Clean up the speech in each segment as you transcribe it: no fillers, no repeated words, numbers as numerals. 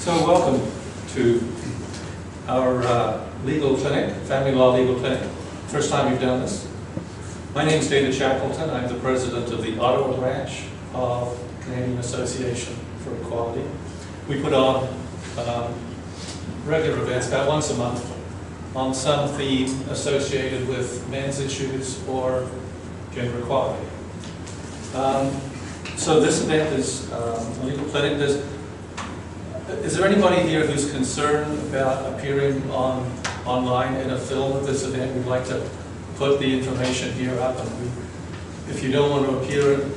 So welcome to our legal clinic, family law legal clinic. First time you've done this. My name is David Shackleton. I'm the president of the Ottawa branch of Canadian Association for Equality. We put on regular events, about once a month, on some theme associated with men's issues or gender equality. So this event is a legal clinic. Is there anybody here who's concerned about appearing online in a film of this event? We'd like to put the information here up, and if you don't want to appear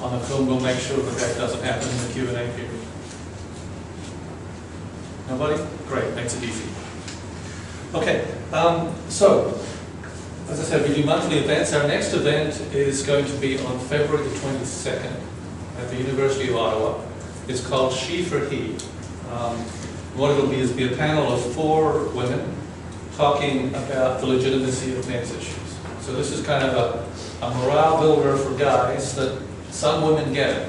on a film, we'll make sure that doesn't happen in the Q&A period. Nobody? Great, makes it easy. Okay, so as I said, we do monthly events. Our next event is going to be on February the 22nd at the University of Ottawa. It's called She for He. What it'll be is a panel of 4 women talking about the legitimacy of men's issues. So this is kind of a morale builder for guys that some women get it.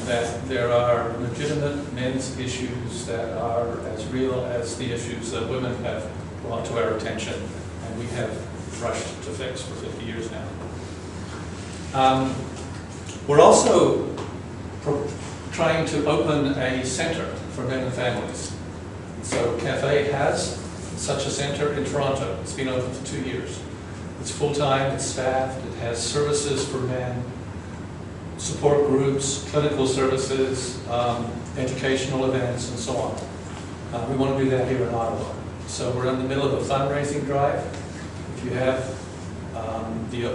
That there are legitimate men's issues that are as real as the issues that women have brought to our attention and we have rushed to fix for 50 years now. We're also trying to open a center for men and families. So CAFE has such a center in Toronto. It's been open for 2 years. It's full-time, it's staffed, it has services for men, support groups, clinical services, educational events, and so on. We want to do that here in Ottawa. So we're in the middle of a fundraising drive. If you have the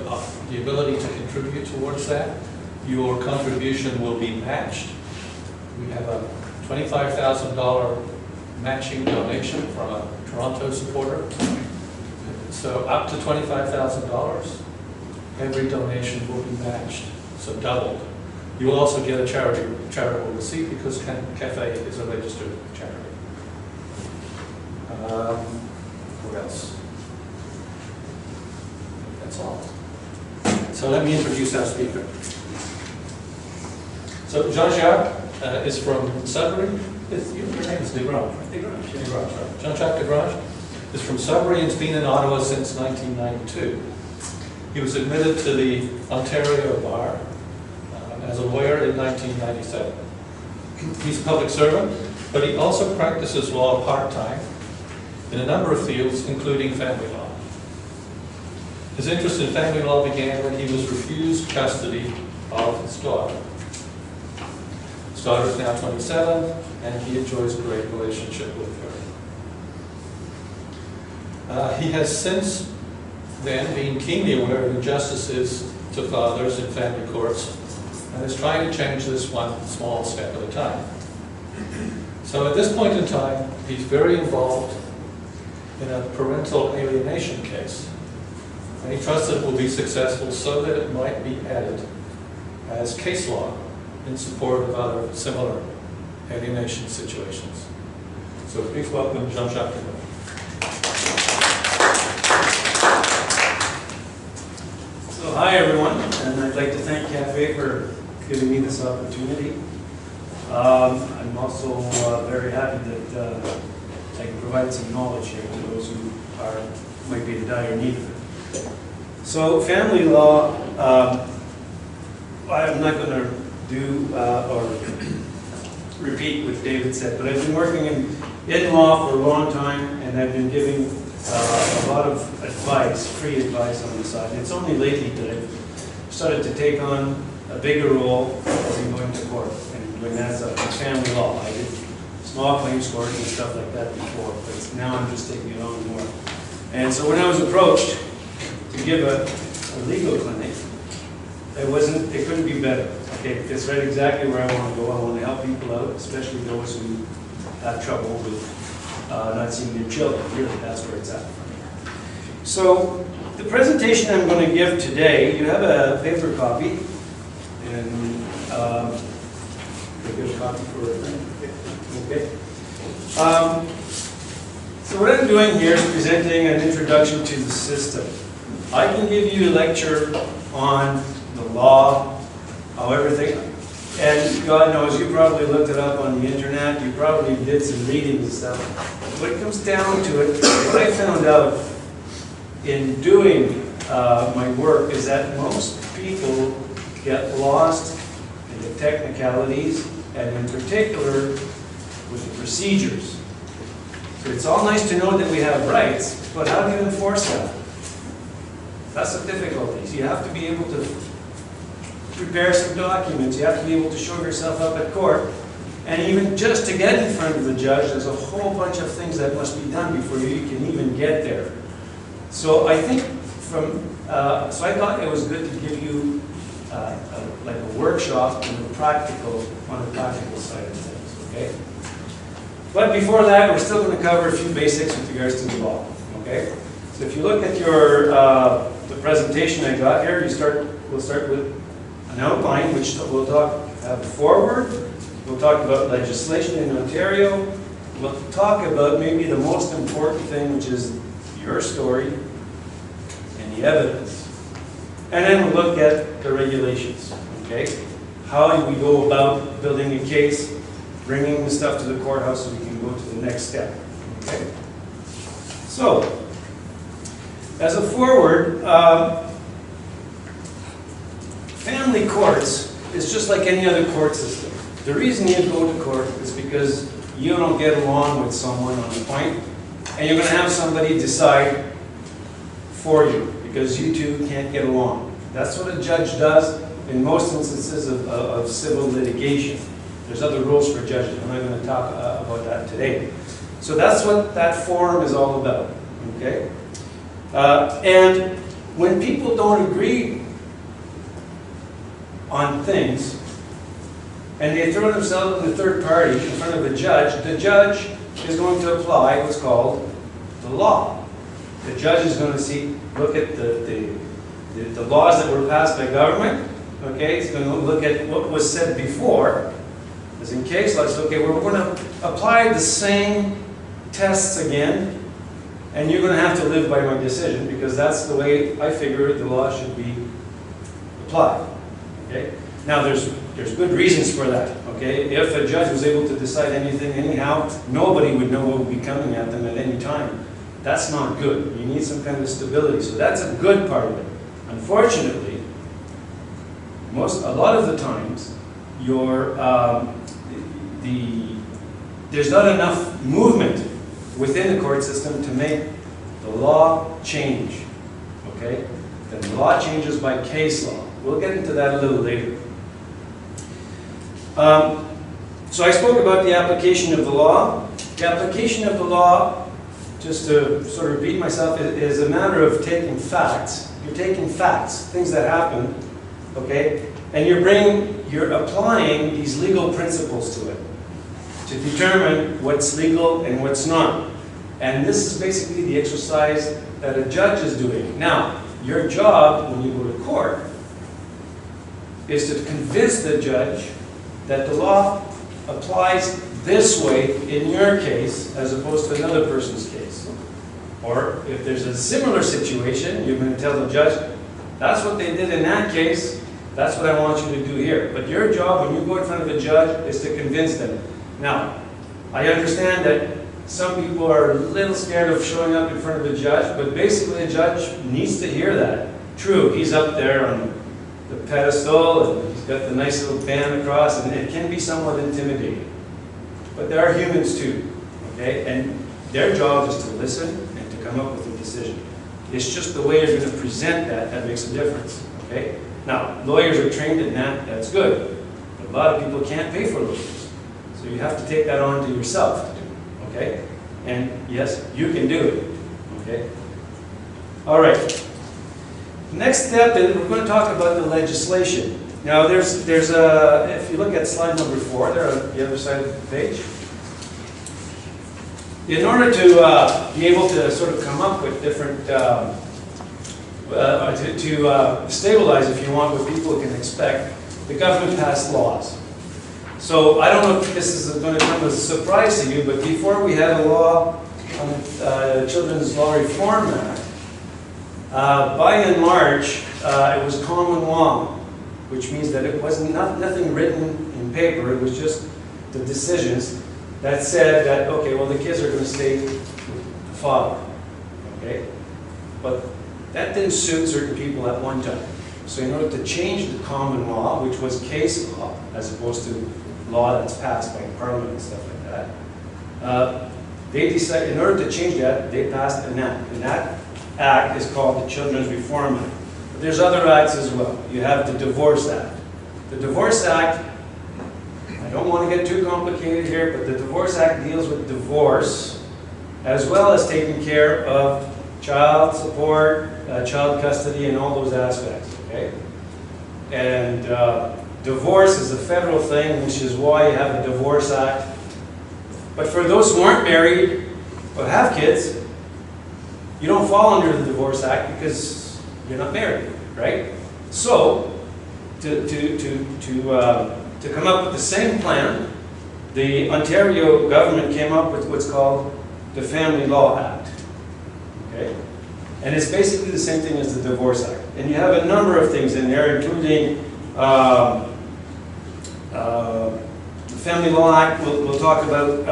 ability to contribute towards that, your contribution will be matched. We have a $25,000 matching donation from a Toronto supporter. So up to $25,000, every donation will be matched, so doubled. You will also get a charitable receipt because CAFE is a registered charity. What else? That's all. So let me introduce our speaker. So Jean-Jacques is from Sudbury. Your name is Desgranges, right? Desgranges, right. Jean-Jacques Desgranges is from Sudbury and has been in Ottawa since 1992. He was admitted to the Ontario Bar as a lawyer in 1997. He's a public servant, but he also practices law part-time in a number of fields, including family law. His interest in family law began when he was refused custody of his daughter. His daughter is now 27, and he enjoys a great relationship with her. He has since then been keenly aware of injustices to fathers in family courts and is trying to change this one small step at a time. So at this point in time, he's very involved in a parental alienation case. And he trusts that it will be successful so that it might be added as case law in support of other similar alienation situations. So please welcome Jean-Jacques Desgranges. So hi everyone, and I'd like to thank CAFE for giving me this opportunity. I'm also very happy that I can provide some knowledge here to those who might be in dire need of it. So family law, I'm not going to do or repeat what David said, but I've been working in law for a long time, and I've been giving a lot of advice, free advice on the side. And it's only lately that I've started to take on a bigger role as in going to court and doing that stuff. It's family law. I did small claims court and stuff like that before, but now I'm just taking it on more. And so when I was approached to give a legal clinic, it couldn't be better. Okay, it's right exactly where I want to go. I want to help people out, especially those who have trouble with not seeing their children. Really, that's where it's at for me. So the presentation I'm going to give today, you have a paper copy, and a good copy for a thing. Okay. So what I'm doing here is presenting an introduction to the system. I can give you a lecture on the law, how everything And God knows, you probably looked it up on the internet, you probably did some reading and stuff. When it comes down to it, what I found out in doing my work is that most people get lost in the technicalities, and in particular with the procedures. So it's all nice to know that we have rights, but how do you enforce that? That's the difficulty. So you have to be able to prepare some documents, you have to be able to show yourself up at court, and even just to get in front of the judge, there's a whole bunch of things that must be done before you can even get there. So I think so I thought it was good to give you like a workshop on the practical side of things, okay? But before that, we're still going to cover a few basics with regards to the law, okay? So if you look at your the presentation I got here, we'll start with an outline, which we'll have a forward. We'll talk about legislation in Ontario. We'll talk about maybe the most important thing, which is your story and the evidence. And then we'll look at the regulations, okay? How we go about building a case, bringing the stuff to the courthouse so we can go to the next step, okay? So, as a forward, family courts is just like any other court system. The reason you go to court is because you don't get along with someone on a point, and you're going to have somebody decide for you because you two can't get along. That's what a judge does in most instances of civil litigation. There's other rules for judges. I'm not going to talk about that today. So that's what that forum is all about, okay? And when people don't agree on things, and they throw themselves in the third party in front of the judge is going to apply what's called the law. The judge is going to look at the laws that were passed by government, okay? He's going to look at what was said before, as in case law. Okay, we're going to apply the same tests again, and you're going to have to live by my decision, because that's the way I figure the law should be applied. Okay? Now, there's good reasons for that. Okay? If a judge was able to decide anything anyhow, nobody would know what would be coming at them at any time. That's not good. You need some kind of stability. So that's a good part of it. Unfortunately, a lot of the times, there's not enough movement within the court system to make the law change. Okay? Then the law changes by case law. We'll get into that a little later. So I spoke about the application of the law. The application of the law, just to sort of repeat myself, is a matter of taking facts. You're taking facts, things that happen, okay, and you're applying these legal principles to it to determine what's legal and what's not. And this is basically the exercise that a judge is doing. Now, your job when you go to court is to convince the judge that the law applies this way in your case as opposed to another person's case. Or if there's a similar situation, you're going to tell the judge, that's what they did in that case, that's what I want you to do here. But your job when you go in front of a judge is to convince them. Now, I understand that some people are a little scared of showing up in front of a judge, but basically a judge needs to hear that. True, he's up there on the pedestal, and he's got the nice little band across, and it can be somewhat intimidating. But there are humans too, okay? And their job is to listen and to come up with a decision. It's just the way you're going to present that makes a difference, okay? Now, lawyers are trained in that, that's good. But a lot of people can't pay for lawyers. So you have to take that on to yourself to do, okay? And yes, you can do it, okay? All right. Next step is we're going to talk about the legislation. Now, there's if you look at slide number 4, there on the other side of the page. In order to be able to sort of come up with different, to stabilize, if you want, what people can expect, the government passed laws. So I don't know if this is going to come as a surprise to you, but before we had a law on the Children's Law Reform Act, by and large, it was common law, which means that it wasn't nothing written in paper. It was just the decisions that said that, okay, well, the kids are going to stay with the father, okay? But that didn't suit certain people at one time. So in order to change the common law, which was case law, as opposed to law that's passed by Parliament and stuff like that, they decided, in order to change that, they passed an act. And that act is called the Children's Reform Act. But there's other acts as well. You have the Divorce Act. The Divorce Act, I don't want to get too complicated here, but the Divorce Act deals with divorce as well as taking care of child support, child custody, and all those aspects, okay? And divorce is a federal thing, which is why you have the Divorce Act. But for those who aren't married or have kids, you don't fall under the Divorce Act because you're not married, right? So, to come up with the same plan, the Ontario government came up with what's called the Family Law Act. Okay? And it's basically the same thing as the Divorce Act. And you have a number of things in there, including the Family Law Act. We'll talk about,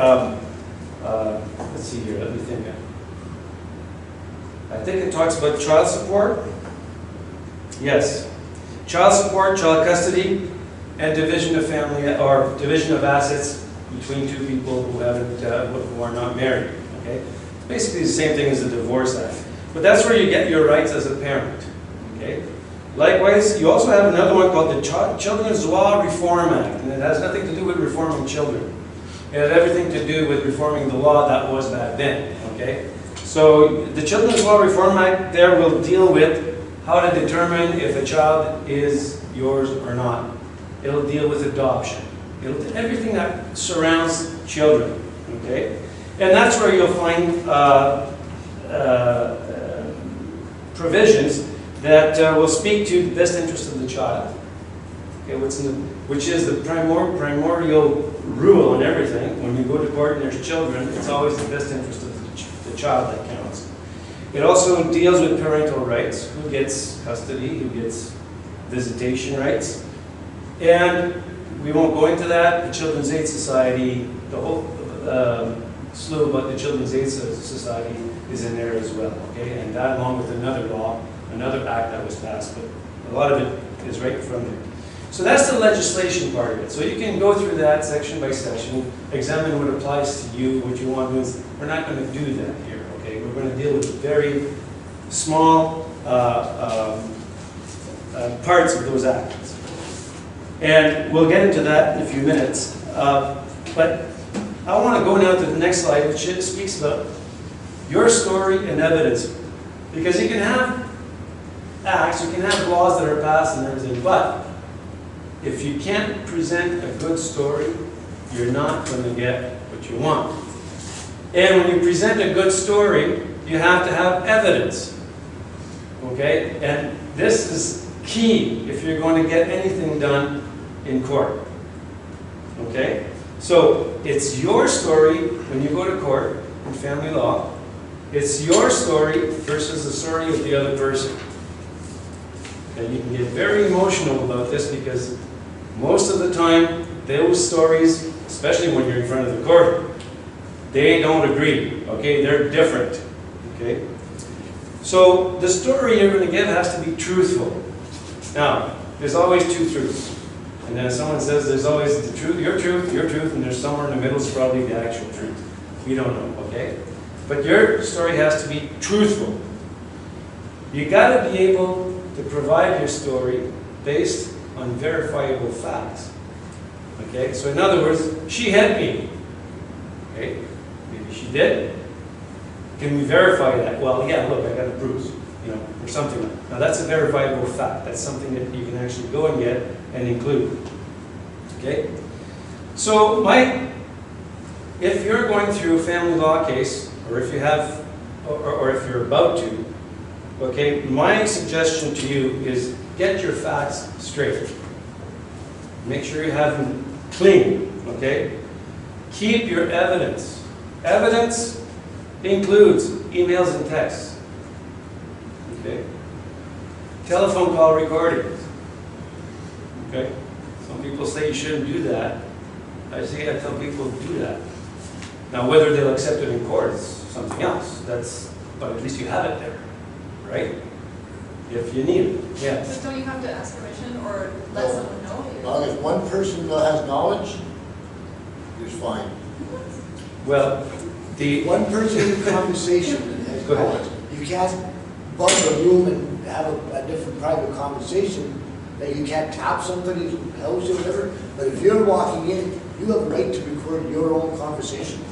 let's see here, let me think. I think it talks about child support. Yes. Child support, child custody, and division of family, or division of assets between two people who are not married. Okay? Basically the same thing as the Divorce Act. But that's where you get your rights as a parent. Okay? Likewise, you also have another one called the Children's Law Reform Act, and it has nothing to do with reforming children. It has everything to do with reforming the law that was back then. Okay? So the Children's Law Reform Act there will deal with how to determine if a child is yours or not. It'll deal with adoption. It'll do everything that surrounds children. Okay? And that's where you'll find provisions that will speak to the best interest of the child. Okay, which is the primordial rule in everything. When you go to court and there's children, it's always the best interest of the child that counts. It also deals with parental rights, who gets custody, who gets visitation rights. And we won't go into that. The Children's Aid Society, the whole slew about the Children's Aid Society is in there as well. Okay, and that along with another law, another act that was passed, but a lot of it is right from there. So that's the legislation part of it. So you can go through that section by section, examine what applies to you, what you want to do. We're not going to do that here, okay? We're going to deal with very small parts of those acts. And we'll get into that in a few minutes. But I want to go now to the next slide, which speaks about your story and evidence. Because you can have acts, you can have laws that are passed and everything, but if you can't present a good story, you're not going to get what you want. And when you present a good story, you have to have evidence. Okay? And this is key if you're going to get anything done in court. Okay? So, it's your story when you go to court in family law. It's your story versus the story of the other person. And you can get very emotional about this because most of the time, those stories, especially when you're in front of the court, they don't agree. Okay? They're different. Okay? So, the story you're going to give has to be truthful. Now, there's always two truths. And then someone says there's always the truth, your truth, and there's somewhere in the middle is probably the actual truth. We don't know, okay? But your story has to be truthful. You got to be able to provide your story based on verifiable facts. Okay? So in other words, she hit me. Okay? Maybe she did. Can we verify that? Well, yeah, look, I got a bruise. You know, or something like that. Now that's a verifiable fact. That's something that you can actually go and get and include. Okay? So if you're going through a family law case, or if you have, or if you're about to, okay, my suggestion to you is get your facts straight. Make sure you have them clean, okay? Keep your evidence. Evidence includes emails and texts. Okay? Telephone call recordings. Okay? So When people say you shouldn't do that, I tell people to do that. Now, whether they'll accept it in court is something else. But at least you have it there, right? If you need it, yes. But don't you have to ask permission or let someone know? Well, if one person has knowledge, it's fine. Well, One person in conversation has Go ahead. knowledge. You can't bump a room and have a different private conversation, that you can't tap somebody's house or whatever, but if you're walking in, you have a right to record your own conversation.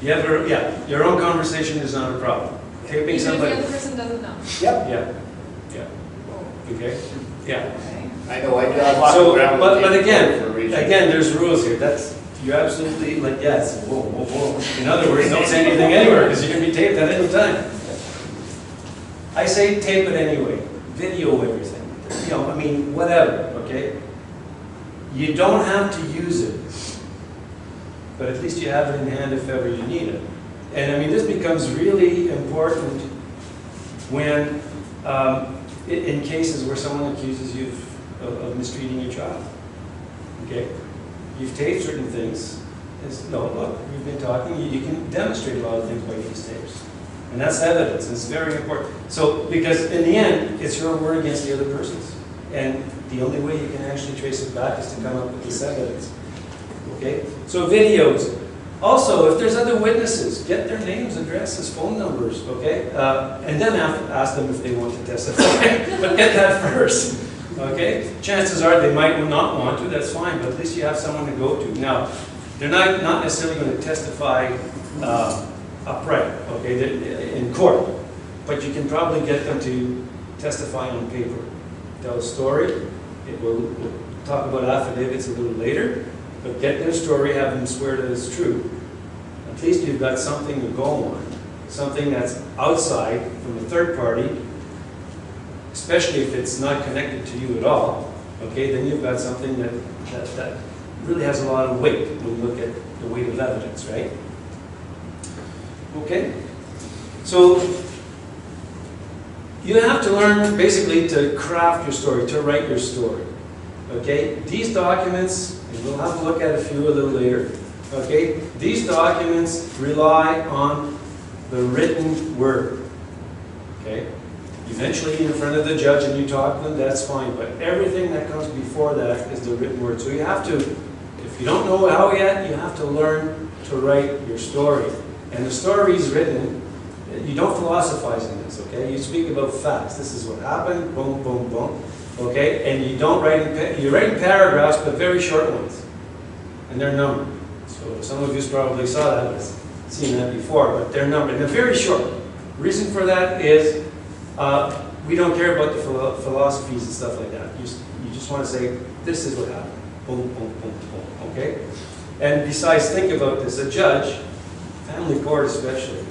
your own conversation is not a problem. Taping Even if somebody. the other person doesn't know. Yep. Yeah, okay, yeah. Okay. I know, I walk So, around with but tape for a again, reason. there's rules here. You're absolutely, yes, whoa, whoa, whoa. In other words, don't say anything anywhere, because you can be taped at any time. I say tape it anyway, video everything, whatever, okay? You don't have to use it, but at least you have it in hand if ever you need it. And this becomes really important when, in cases where someone accuses you of mistreating your child, okay? You've taped certain things. Look, we've been talking. You can demonstrate a lot of things by these tapes. And that's evidence. It's very important. So, because in the end, it's your word against the other person's. And the only way you can actually trace it back is to come up with this evidence. Okay? So videos. Also, if there's other witnesses, get their names, addresses, phone numbers, okay? And then ask them if they want to testify. But get that first. Okay? Chances are they might not want to, that's fine, but at least you have someone to go to. Now, they're not necessarily going to testify upright, okay, in court, but you can probably get them to testify on paper. Tell a story. We'll talk about affidavits a little later, but get their story, have them swear that it's true. At least you've got something to go on, something that's outside from a third party, especially if it's not connected to you at all, okay, then you've got something that really has a lot of weight when you look at the weight of evidence, right? Okay? So, you have to learn, basically, to craft your story, to write your story, okay? These documents, and we'll have to look at a few a little later, okay? These documents rely on the written word, okay? Eventually, in front of the judge and you talk to them, that's fine. But everything that comes before that is the written word. So you have to, if you don't know how yet, you have to learn to write your story. And the story is written, you don't philosophize in this, okay? You speak about facts. This is what happened, boom, boom, boom, okay? And you don't write you write in paragraphs, but very short ones. And they're numbered. So some of you probably saw that, seen that before, but they're numbered. And they're very short. The reason for that is, we don't care about the philosophies and stuff like that. You just want to say, this is what happened. Boom, boom, boom, boom. Okay? And besides, think about this. A judge, family court especially,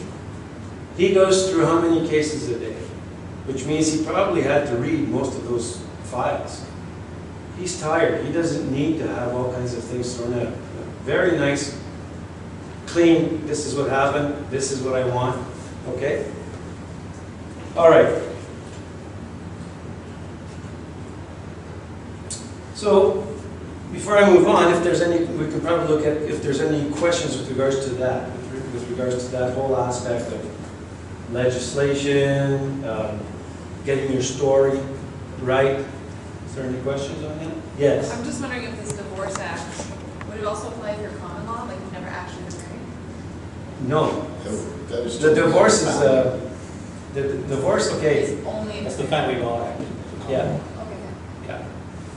he goes through how many cases a day? Which means he probably had to read most of those files. He's tired. He doesn't need to have all kinds of things thrown at him. Very nice, clean, this is what happened, this is what I want. Okay? All right. So, before I move on, if there's any, we can probably look at if there's any questions with regards to that, with regards to that whole aspect of legislation, getting your story right. Is there any questions on that? Yes. I'm just wondering if this Divorce Act, would it also apply if you're common law, like you've never actually been married? No. That is The divorce is, the divorce, okay. It's only. That's the Family Law Act. Yeah. Okay. Yeah.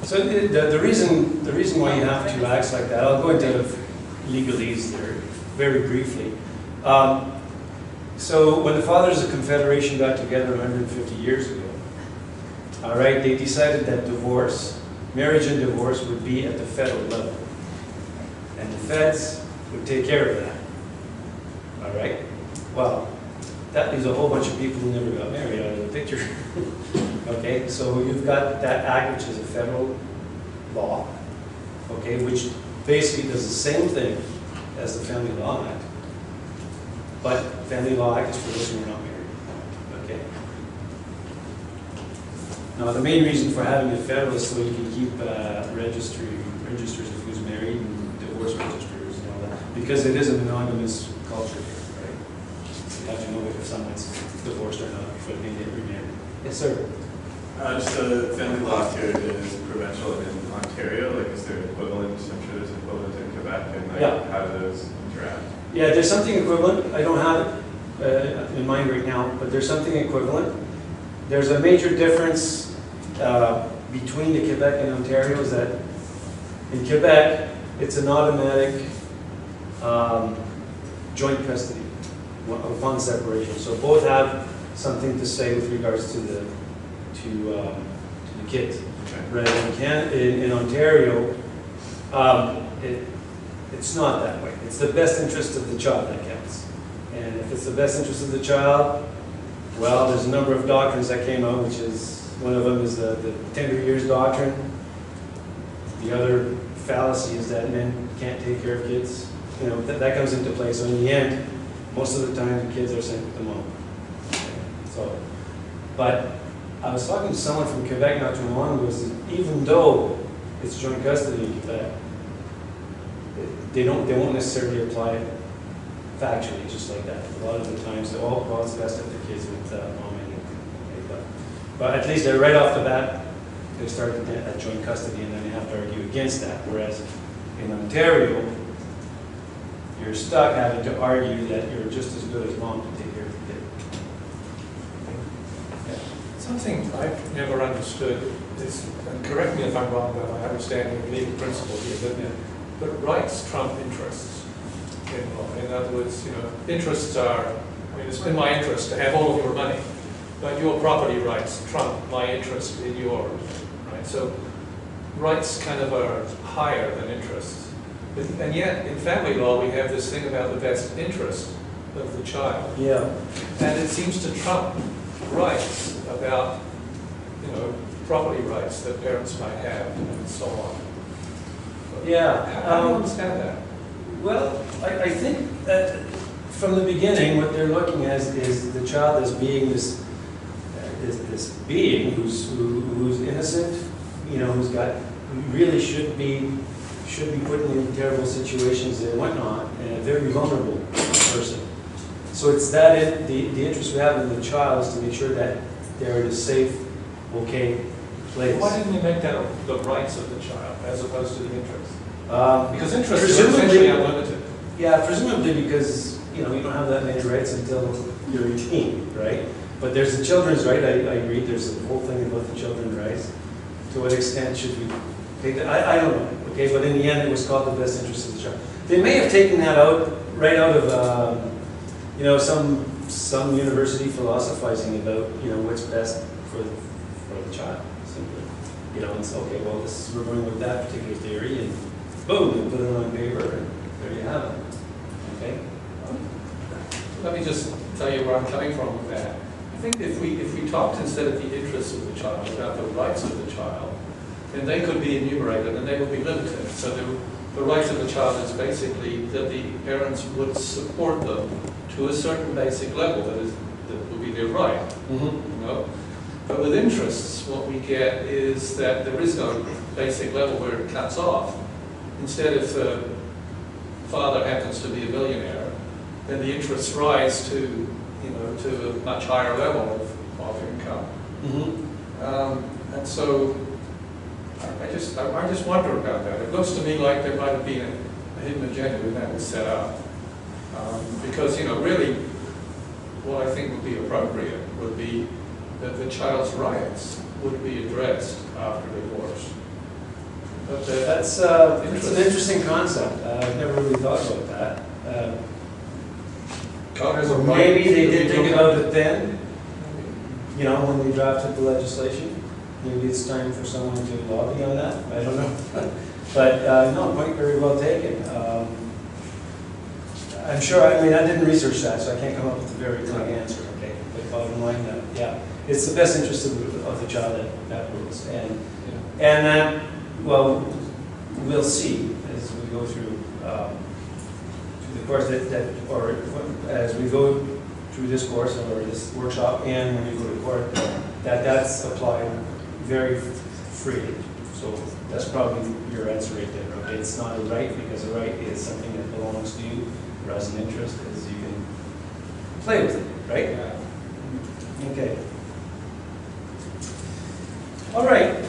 So the reason why you have two acts like that, I'll go into legalese there very briefly. So when the Fathers of Confederation got together 150 years ago, all right, they decided that divorce, marriage and divorce would be at the federal level. And the feds would take care of that. All right? Well, that leaves a whole bunch of people who never got married out of the picture. Okay, so you've got that act, which is a federal law, okay, which basically does the same thing as the Family Law Act. But Family Law Act is for those who are not married. Okay. Now, the main reason for having it federal is so you can keep registers of who's married and divorce registers and all that, because it is a monogamous culture here, right? You have to know if someone's divorced or not before they get remarried. Yes, sir. Just the family law here is provincial in Ontario, like is there equivalent, I'm sure there's equivalent in Quebec, and like Yeah. how do those interact? Yeah, there's something equivalent. I don't have it in mind right now, but there's something equivalent. There's a major difference between the Quebec and Ontario is that in Quebec, it's an automatic joint custody upon separation. So both have something to say with regards to the kids. Okay. Right, in Ontario, it's not that way. It's the best interest of the child that counts. And if it's the best interest of the child, well, there's a number of doctrines that came out, which is, one of them is the tender years doctrine. The other fallacy is that men can't take care of kids. You know, that comes into play. So in the end, most of the time the kids are sent with the mom. So, but I was talking to someone from Quebec not too long ago, said even though it's joint custody in Quebec, they won't necessarily apply it factually, just like that. A lot of the times, they're all well, it's best if the kids with mom and but at least they're right off the bat, they start at joint custody, and then you have to argue against that. Whereas in Ontario, you're stuck having to argue that you're just as good as mom to take care of the kid. Something I've never understood is, and correct me if I'm wrong about my understanding of legal principle here, but rights trump interests in law. In other words, interests are, I mean, it's in my interest to have all of your money, but your property rights trump my interest in yours, right? So rights kind of are higher than interests. And yet, in family law, we have this thing about the best interest of the child. Yeah. And it seems to trump rights about, property rights that parents might have and so on. Yeah. How do you understand that? Well, I think that from the beginning, what they're looking at is the child as being this being who's innocent, who really should be put in terrible situations and whatnot, and a very vulnerable person. So it's that the interest we have in the child is to make sure that they're in a safe, okay place. Why didn't we make that the rights of the child as opposed to the interest? Because interest is presumably- essentially unlimited. Yeah, presumably because, you don't have that many rights until you're 18, right? But there's the children's right, I agree, there's a whole thing about the children's rights. To what extent should we take that? I don't know, okay, but in the end it was called the best interest of the child. They may have taken that right out of, some university philosophizing about, what's best for the child, simply. It's okay, well, we're going with that particular theory, and boom, you put it on paper, and there you have it. Okay? Let me just tell you where I'm coming from with that. I think if we talked instead of the interests of the child about the rights of the child, then they could be enumerated and they would be limited. So the rights of the child is basically that the parents would support them to a certain basic level that would be their right. Mm-hmm. But with interests, what we get is that there is no basic level where it cuts off. Instead, if the father happens to be a millionaire, then the interests rise to a much higher level of income. Mm-hmm. And so I just wonder about that. It looks to me like there might have been a hidden agenda when that was set up. Because, really, what I think would be appropriate would be that the child's rights would be addressed after divorce. But That's an interesting concept. I've never really thought about that. Maybe they did think about it then, when they drafted the legislation. Maybe it's time for someone to lobby on that. I don't know. But no, point very well taken. I'm sure, I didn't research that, so I can't come up with a very clean answer, okay? But bottom line, yeah, it's the best interest of the child that rules. And well, we'll see as we go through the course or as we go through this course or this workshop, and when we go to court, that's applied very freely. So that's probably your answer right there, okay? It's not a right, because a right is something that belongs to you, whereas an interest is you can play with it, right? Okay. All right,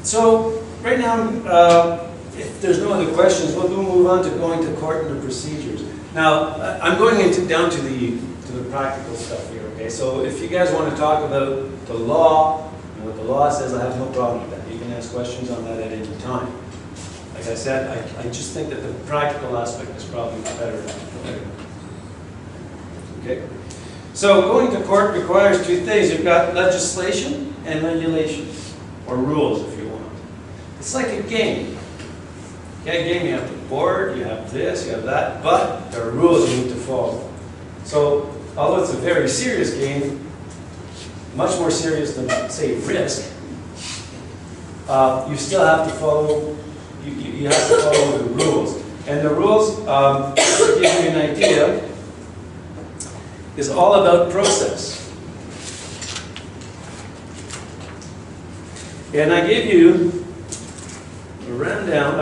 so right now, if there's no other questions, we'll move on to going to court and the procedures. Now, I'm going down to the practical stuff here, okay? So if you guys want to talk about the law and what the law says, I have no problem with that. You can ask questions on that at any time. Like I said, I just think that the practical aspect is probably better. Okay? So going to court requires two things. You've got legislation and regulations, or rules if you want. It's like a game. Okay, a game, you have the board, you have this, you have that, but there are rules you need to follow. So, although it's a very serious game, much more serious than, say, risk, you still have to follow, you have to follow the rules. And the rules, just to give you an idea, is all about process. And I gave you a rundown,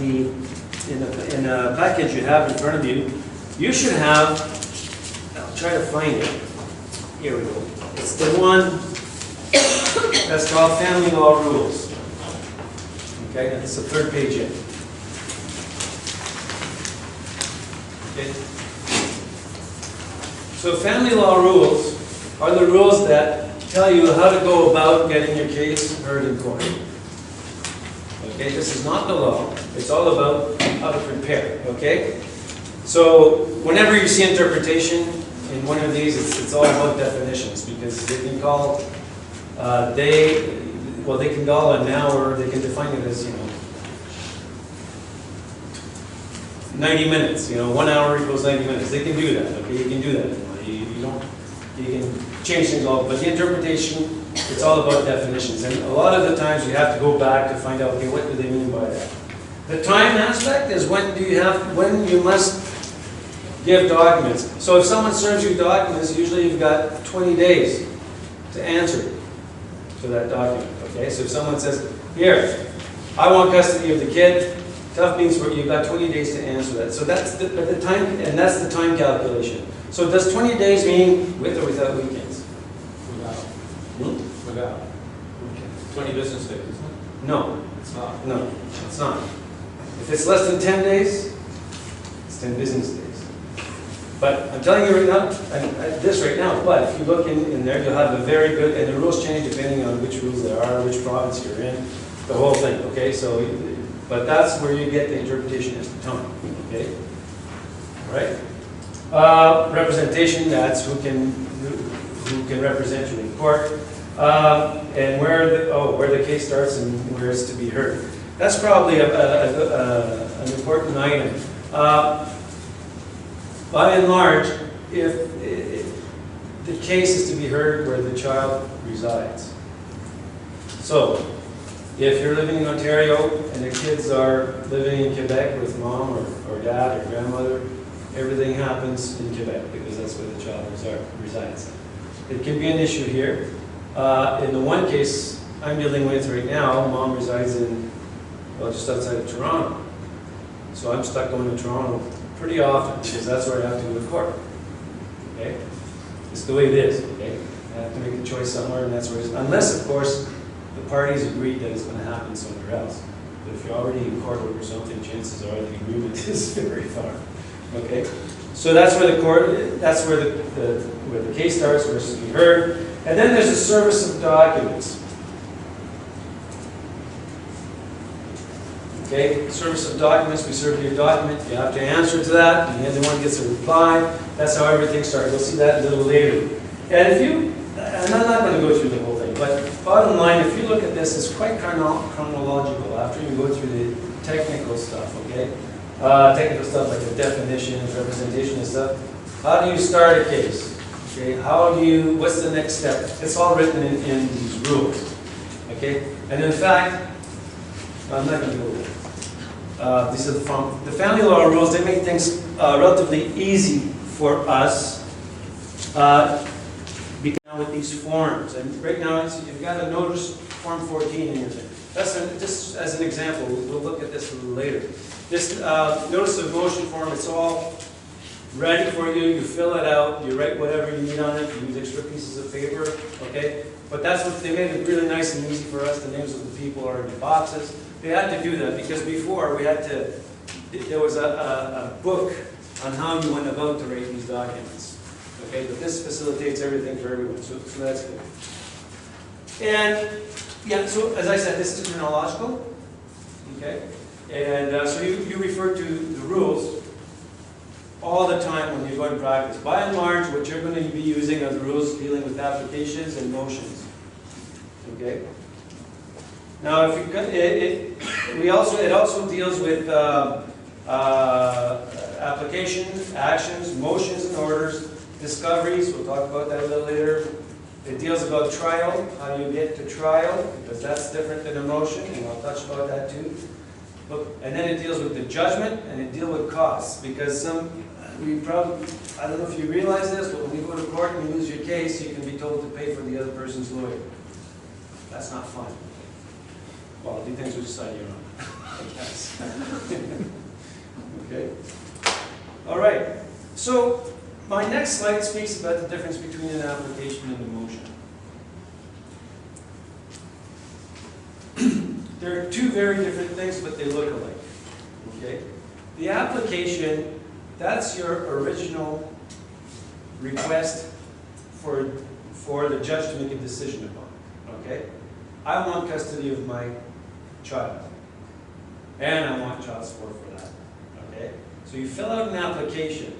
in a package you have in front of you, you should have, I'll try to find it. Here we go. It's the one that's called Family Law Rules. Okay, and it's the third page in. Okay. So family law rules are the rules that tell you how to go about getting your case heard in court. Okay, this is not the law. It's all about how to prepare. Okay? So whenever you see interpretation in one of these, it's all about definitions, because they can call they can call an hour, they can define it as 90 minutes. 1 hour equals 90 minutes. They can do that. Okay, you can do that. You can change things all, but the interpretation, it's all about definitions. And a lot of the times you have to go back to find out, okay, what do they mean by that? The time aspect is when you must give documents. So if someone serves you documents, usually you've got 20 days to answer to that document. Okay, so if someone says, here, I want custody of the kid, tough beans for you, you've got 20 days to answer that. So that's the time, and that's the time calculation. So does 20 days mean with or without weekends? Without. Without. Okay. 20 business days, isn't it? No, It's not. no, it's not. If it's less than 10 days, it's 10 business days. But I'm telling you right now, this right now, but if you look in there, you'll have a very good, and the rules change depending on which rules there are, which province you're in, the whole thing, okay? So, but that's where you get the interpretation as to time, okay? All right? Representation, that's who can represent you in court, and where the case starts and where it's to be heard. That's probably an important item. By and large, if the case is to be heard where the child resides. So, if you're living in Ontario and the kids are living in Quebec with mom or dad or grandmother, everything happens in Quebec because that's where the child resides. It can be an issue here. In the one case I'm dealing with right now, mom resides just outside of Toronto. So I'm stuck going to Toronto pretty often because that's where I have to go to court. Okay? It's the way it is. Okay? I have to make a choice somewhere, and that's where it is. Unless, of course, the parties agreed that it's going to happen somewhere else. But if you're already in court over something, chances are the agreement is very far. Okay? So that's where where the case starts, where it's to be heard. And then there's the service of documents. Okay, service of documents, we serve you a document, you have to answer to that, and the other one gets a reply. That's how everything starts. We'll see that a little later. And and I'm not going to go through the whole thing, but bottom line, if you look at this, it's quite chronological after you go through the technical stuff, okay? Technical stuff like the definitions, representation and stuff. How do you start a case? Okay, what's the next step? It's all written in these rules, okay? And in fact, I'm not going to go there. These are the family law rules. They make things relatively easy for us because now with these forms. And right now, you've got a notice form 14 in your thing. just as an example, we'll look at this a little later. This notice of motion form, it's all ready for you, you fill it out, you write whatever you need on it, you use extra pieces of paper, okay? But that's what, they made it really nice and easy for us, the names of the people are in the boxes. They had to do that because before we had to, there was a book on how you went about to write these documents, okay? But this facilitates everything for everyone, so that's good. And, yeah, so as I said, this is chronological, okay? And so you refer to the rules all the time when you go to practice. By and large, what you're going to be using are the rules dealing with applications and motions. Okay. Now, if you it also deals with applications, actions, motions, and orders, discoveries. We'll talk about that a little later. It deals about trial, how you get to trial, because that's different than a motion, and I'll touch about that too. And then it deals with the judgment, and it deals with costs, because I don't know if you realize this, but when you go to court and you lose your case, you can be told to pay for the other person's lawyer. That's not fun. Well, it depends which side you're on. Okay. All right. So my next slide speaks about the difference between an application and a motion. There are two very different things, but they look alike. Okay? The application, that's your original request for the judge to make a decision upon. Okay? I want custody of my child. And I want child support for that. Okay? So you fill out an application.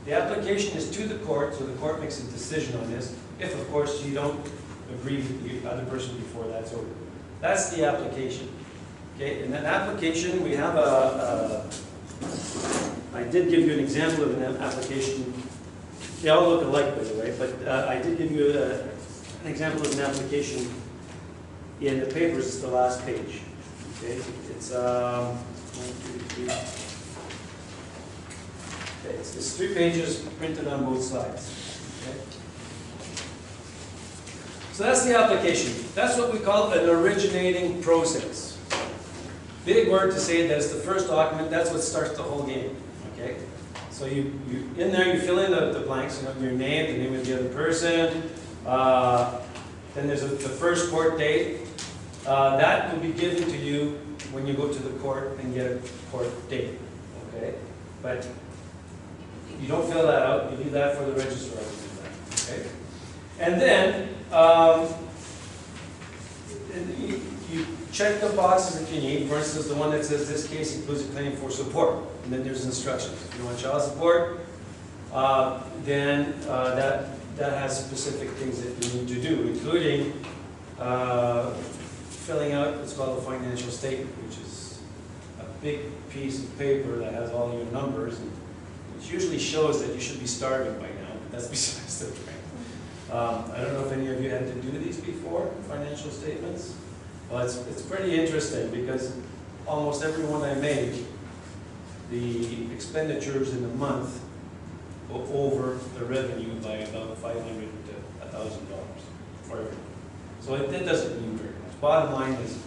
The application is to the court, so the court makes a decision on this, if of course you don't agree with the other person before that's over. That's the application. Okay, in that application we have I did give you an example of an application. They all look alike, by the way, but I did give you an example of an application in the papers. It's the last page. Okay, it's 1, 2, 3. Okay, it's 3 pages printed on both sides. Okay. So that's the application. That's what we call an originating process. Big word to say that it's the first document. That's what starts the whole game. Okay. So you in there you fill in the blanks. You know, your name, the name of the other person. Then there's the first court date. That will be given to you when you go to the court and get a court date. Okay. But you don't fill that out. You leave that for the registrar to do that. Okay. And then you check the boxes that you need. For instance, the one that says this case includes a claim for support. And then there's instructions. If you want child support, then that has specific things that you need to do, including filling out what's called a financial statement, which is a big piece of paper that has all your numbers, and which usually shows that you should be starving by now, but that's besides the point. I don't know if any of you had to do these before, financial statements. Well, it's pretty interesting because almost every one I make, the expenditures in a month go over the revenue by about $500 to $1,000 for everyone. So it doesn't mean very much. Bottom line is,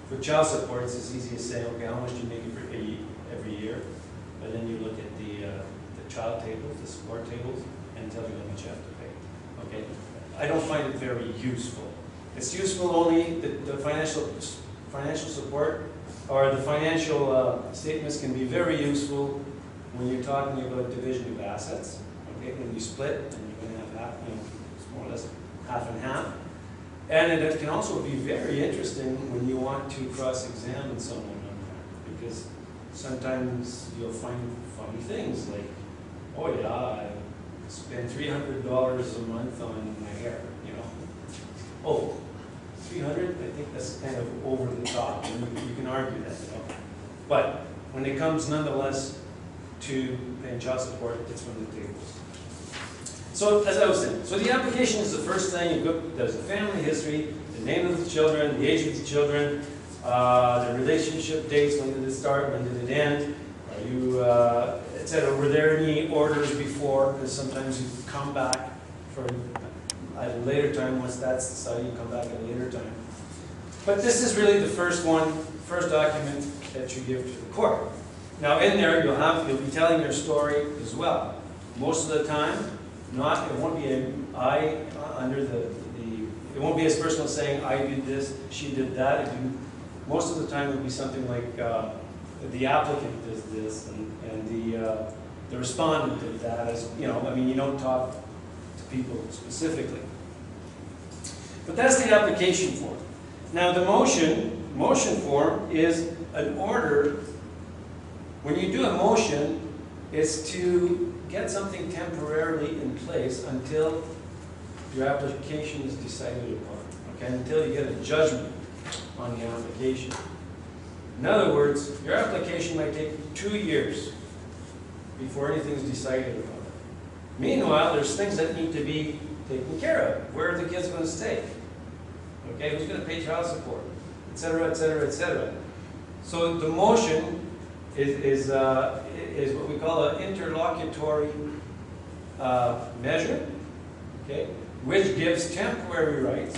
for child support, it's as easy as saying, okay, how much do you make every year? And then you look at the child tables, the support tables, and tell you how much you have to pay. Okay? I don't find it very useful. It's useful only, the financial support, or the financial statements can be very useful when you're talking about division of assets. Okay, when you split, and you're going to have half, it's more or less half and half. And it can also be very interesting when you want to cross-examine someone on that, because sometimes you'll find funny things like, oh yeah, I spend $300 a month on my hair, you know. Oh, 300? I think that's kind of over the top. And you can argue that, you know. But when it comes nonetheless to paying child support, it's one of the tables. So as I was saying, so the application is the first thing. There's a family history, the name of the children, the age of the children, the relationship dates, when did it start, when did it end, are you, etc. Were there any orders before? Because sometimes you come back for at a later time. Once that's decided, you come back at a later time. But this is really the first document that you give to the court. Now in there, you'll be telling your story as well. Most of the time, it won't be it won't be as personal saying, I did this, she did that. Most of the time it'll be something like, the applicant does this, and the respondent did that, as, you know, I mean, you don't talk to people specifically. But that's the application form. Now the motion form is an order. When you do a motion, it's to get something temporarily in place until your application is decided upon, okay? Until you get a judgment on the application. In other words, your application might take 2 years before anything's decided upon. Meanwhile, there's things that need to be taken care of. Where are the kids going to stay? Okay, who's going to pay child support? Et cetera, et cetera, et cetera. So the motion is what we call an interlocutory measure, okay, which gives temporary rights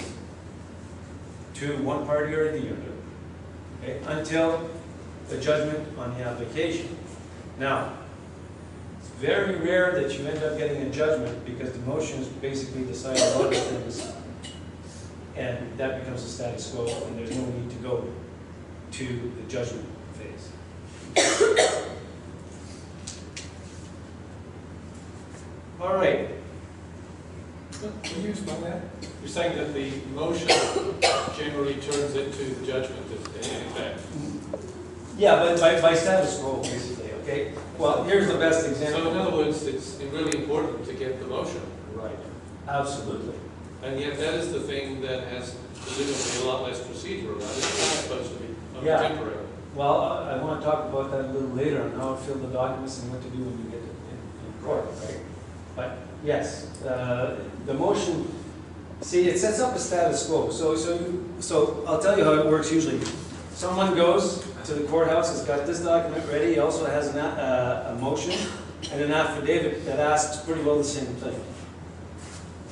to one party or the other, okay, until the judgment on the application. Now, it's very rare that you end up getting a judgment because the motions basically decide a lot of things, and that becomes the status quo, and there's no need to go to the judgment phase. All right. Can you explain that? You're saying that the motion generally turns into the judgment in effect. Yeah, but by status quo, basically, okay? Well, here's the best example. So in other words, it's really important to get the motion. Right. Absolutely. And yet that is the thing that has presumably a lot less procedure about it. It's not supposed to be Yeah. temporary. Well, I want to talk about that a little later on how to fill the documents and what to do when you get in court, right? But yes, the motion, see, it sets up a status quo. So I'll tell you how it works usually. Someone goes to the courthouse, has got this document ready, he also has a motion and an affidavit that asks pretty well the same thing.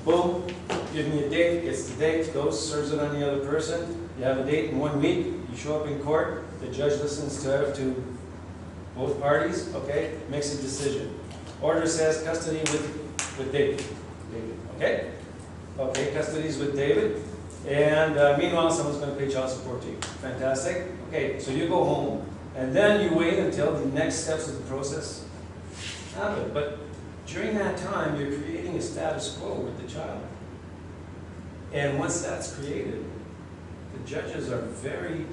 Boom, give me a date, gets the date, goes, serves it on the other person. You have a date in 1 week, you show up in court, the judge listens to both parties, okay, makes a decision. Order says custody with David. Okay? Okay, custody's with David. And meanwhile, someone's going to pay child support to you. Fantastic. Okay, so you go home, and then you wait until the next steps of the process happen. But during that time, you're creating a status quo with the child. And once that's created, the judges are very,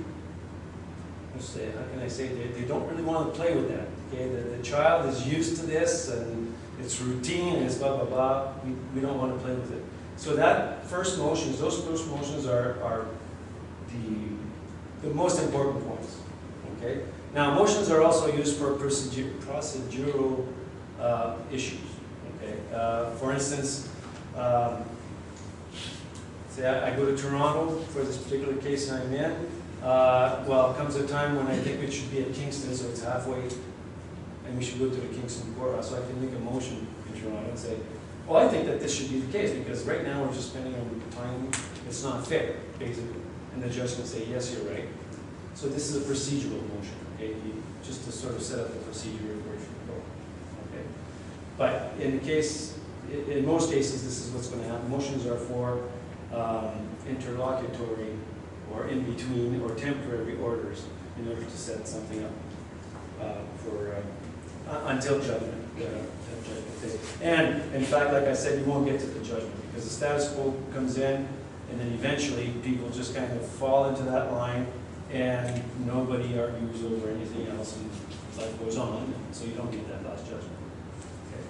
how can I say, they don't really want to play with that. Okay, the child is used to this, and it's routine, and it's blah, blah, blah. We don't want to play with it. So that those first motions are the most important points. Okay. Now, motions are also used for procedural issues. Okay. For instance, say I go to Toronto for this particular case I'm in. Well, comes a time when I think it should be at Kingston, so it's halfway, and we should go to the Kingston courthouse. So I can make a motion in Toronto and say, well, I think that this should be the case, because right now we're just spending our time, it's not fair, basically. And the judge can say, yes, you're right. So this is a procedural motion, okay? Just to sort of set up the procedure where it should go, okay? But in most cases, this is what's going to happen. Motions are for interlocutory or in-between or temporary orders in order to set something up until judgment. And in fact, like I said, you won't get to the judgment because the status quo comes in, and then eventually people just kind of fall into that line, and nobody argues over anything else, and life goes on, and so you don't get that last judgment. Okay.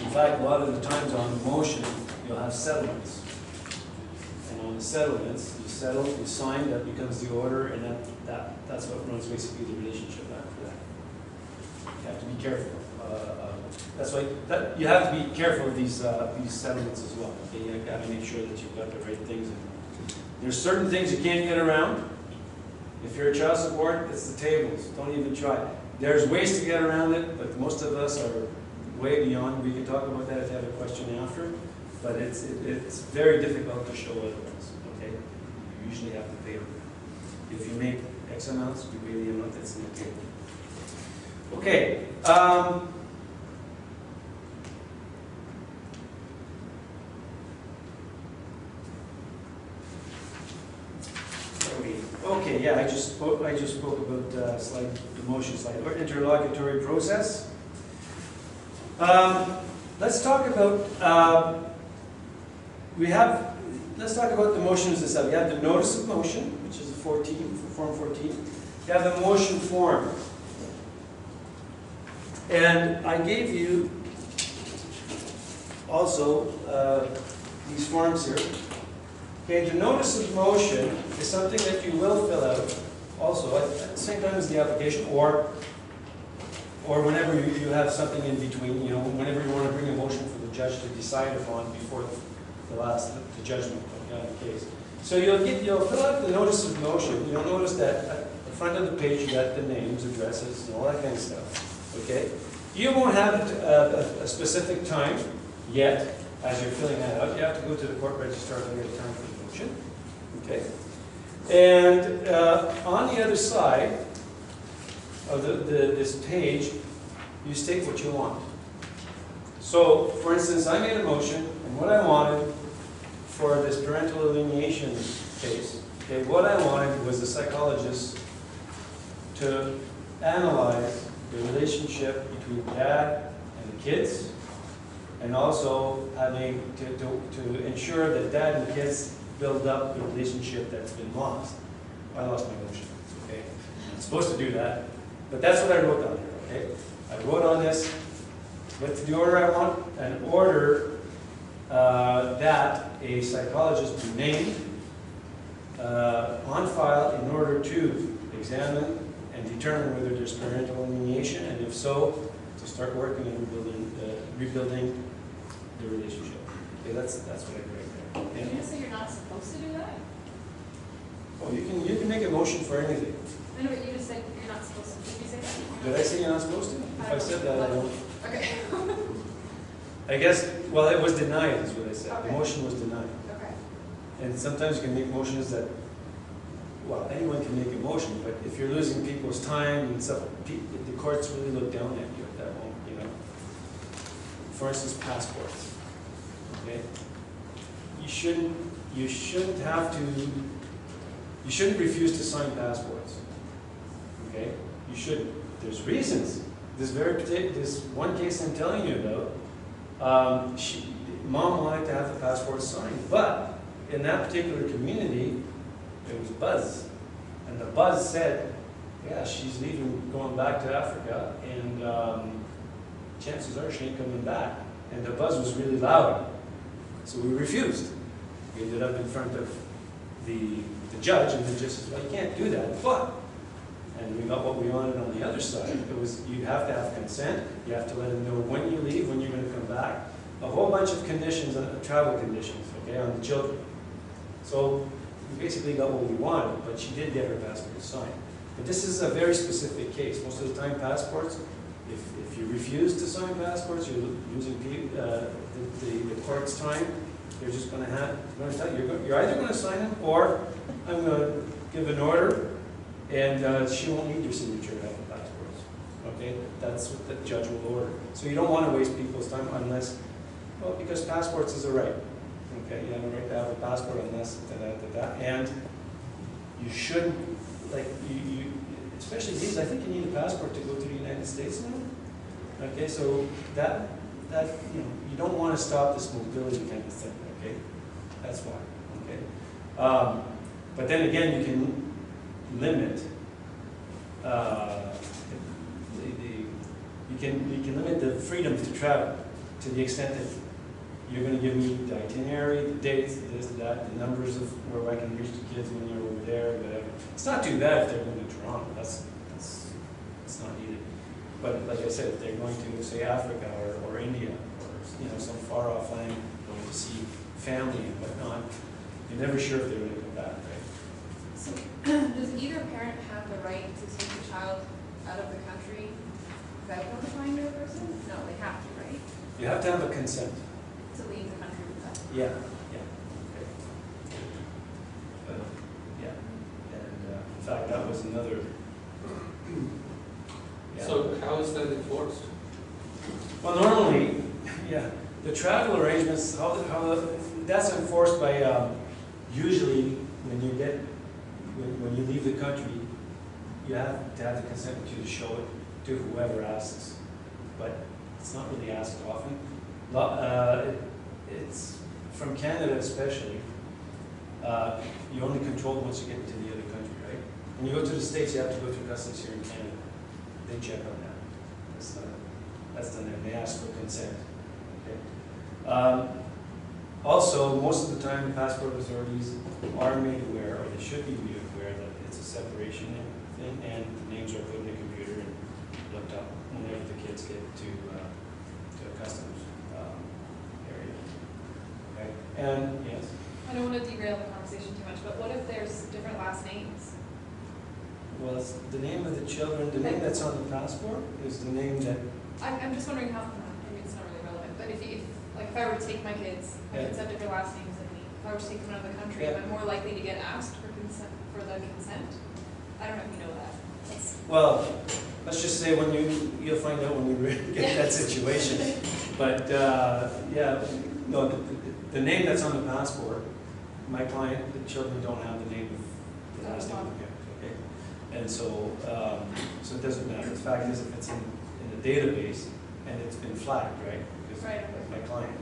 In fact, a lot of the times on the motion, you'll have settlements. And on the settlements, you settle, you sign, that becomes the order, and that's what runs basically the relationship after that. You have to be careful. That's why you have to be careful of these settlements as well. Okay? You got to make sure that you've got the right things. There's certain things you can't get around. If you're a child support, it's the tables. Don't even try. There's ways to get around it, but most of us are way beyond. We can talk about that if you have a question after. But it's very difficult to show otherwise. Okay. usually have to pay them. If you make X amounts, you pay the amount that's in the table. Okay. Okay, yeah, I just spoke about the motion slide, or interlocutory process. Let's talk about let's talk about the motions themselves. You have the notice of motion, which is Form 14. You have the motion form. And I gave you also these forms here. Okay, the notice of motion is something that you will fill out also at the same time as the application, or whenever you have something in between, you know, whenever you want to bring a motion for the judge to decide upon before the judgment of the case. So you'll fill out the notice of motion. You'll notice that at the front of the page you got the names, addresses, and all that kind of stuff. Okay? You won't have a specific time yet as you're filling that out. You have to go to the court registrar to get a time for the motion. Okay? And on the other side of this page, you state what you want. So, for instance, I made a motion, and what I wanted for this parental alienation case, okay, what I wanted was a psychologist to analyze the relationship between dad and the kids, and also having to ensure that dad and kids build up the relationship that's been lost. I lost my motion, okay? I'm supposed to do that, but that's what I wrote down here, okay? I wrote on this, what's the order I want? An order that a psychologist be named on file in order to examine and determine whether there's parental alienation, and if so, to start working on rebuilding the relationship. Okay, that's what I wrote there. Did you just say you're not supposed to do that? Oh, you can make a motion for anything. I know, but you just said you're not supposed to. Did you say that? Did I say you're not supposed to? If I said that, I don't. Okay. I guess, well, it was denied, is what I said. The Okay. motion was denied. Okay. And sometimes you can make motions that, well, anyone can make a motion, but if you're losing people's time and stuff, the courts really look down at you at that moment, you know. For instance, passports. Okay? You shouldn't have to, you shouldn't refuse to sign passports. Okay? You shouldn't. There's reasons. This one case I'm telling you about, mom wanted to have the passport signed, but in that particular community, there was buzz. And the buzz said, yeah, she's leaving, going back to Africa, and chances are she ain't coming back. And the buzz was really loud. So we refused. We ended up in front of the judge, and the judge says, well, you can't do that. But, and we got what we wanted on the other side. It was, you have to have consent, you have to let them know when you leave, when you're going to come back. A whole bunch of conditions, travel conditions, okay, on the children. So we basically got what we wanted, but she did get her passport signed. But this is a very specific case. Most of the time, passports, if you refuse to sign passports, you're losing the court's time. They're just going to tell you, you're either going to sign them, or I'm going to give an order, and she won't need your signature to have the passports. Okay, that's what the judge will order. So you don't want to waste people's time unless, well, because passports is a right. Okay, you have a right to have a passport unless and you shouldn't, like, you especially these, I think you need a passport to go to the United States now. Okay, so that you know, you don't want to stop this mobility kind of thing. Okay, that's why. Okay, but then again, you can limit you can limit the freedom to travel to the extent that you're going to give me the itinerary, the dates, this, that, the numbers of where I can reach the kids when you're over there, whatever. It's not too bad if they're going to Toronto. That's not needed. But like I said, if they're going to, say, Africa or India, or, you know, some far off land, going to see family and whatnot, you're never sure if they're going to come back, right? So, does either parent have the right to take the child out of the country without notifying the other person? No, they have to, right? You have to have a consent. To leave the country with that. Yeah, yeah. Okay. So how is that enforced? Well, normally, yeah, the travel arrangements, that's enforced by, usually when you leave the country, you have to have the consent of you to show it to whoever asks. But it's not really asked often. It's, from Canada especially, you only control once you get into the other country, right? When you go to the States, you have to go through customs here in Canada. They check on that. That's done there. They ask for consent. Okay. Also, most of the time, the passport authorities are made aware, or they should be made aware, that it's a separation thing, and the names are put in the computer and looked up whenever the kids get to a customs area. Okay. And yes. I don't want to derail the conversation too much, but what if there's different last names? Well, it's the name of the children, the name that's on the passport is the name that. I'm just wondering how, I mean, it's not really relevant, but if I were to take my kids, my kids have different last names than me. If I were to take them out of the country, am I more likely to get asked for consent, for the consent? I don't know if you know that. Well, let's just say when you'll find out when you really get that situation. But, yeah, no, the name that's on the passport, my client, the children don't have the name of the last name of the parent, okay? And so, so it doesn't matter. The fact is, if it's in the database and it's been flagged, right? Because my client,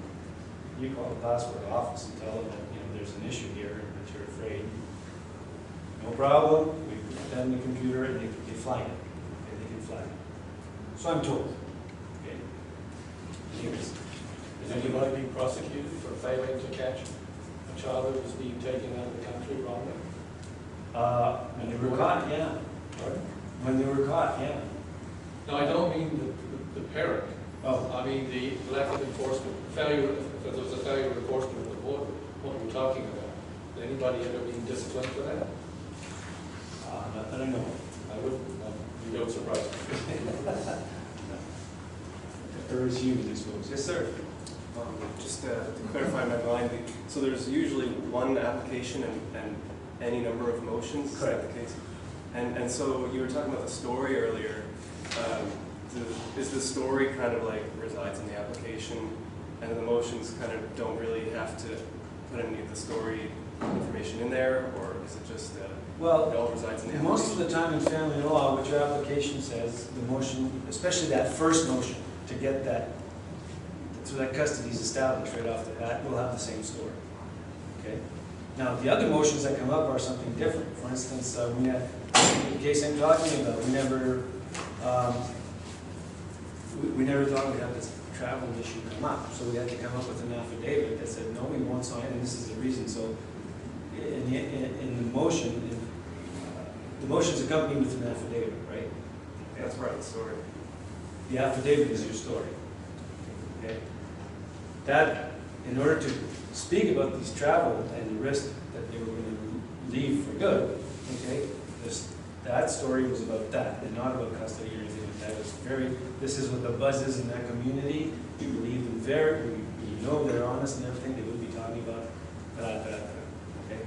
you call the passport office and tell them that, there's an issue here and that you're afraid. No problem. We put that in the computer and they flag it. Okay, they can flag it. So I'm told. Okay. Anyways, Is anybody being prosecuted for failing to catch a child that was being taken out of the country wrongly? when they were caught, yeah. Pardon? When they were caught, yeah. No, I don't mean the parent. Oh. I mean the lack of enforcement, failure, if there was a failure of enforcement of the border, what we're talking about. Is anybody ever being disciplined for that? I don't know. I wouldn't, you don't surprise me. Or is human, I suppose. Yes, sir. Just to clarify my mind, so there's usually one application and any number of motions? Is that the case? And so you were talking about the story earlier. Is the story kind of like resides in the application and the motions kind of don't really have to put any of the story information in there, or is it just well, it all resides in the application? Most of the time in family law, what your application says, the motion, especially that first motion, to get that, so that custody is established right off the bat, will have the same story. Okay. Now, the other motions that come up are something different. For instance, we had, in the case I'm talking about, we never thought we'd have this travel issue come up. So we had to come up with an affidavit that said, no, we won't sign, and this is the reason. So in the motion, the motion's accompanied with an affidavit, right? That's part of the story. The affidavit is your story. Okay? That, in order to speak about these travel and the risk that they were going to leave for good, okay, that story was about that, and not about custody or anything like that. It was this is what the buzz is in that community. We believe them we know they're honest and everything. They would be talking about that. Okay?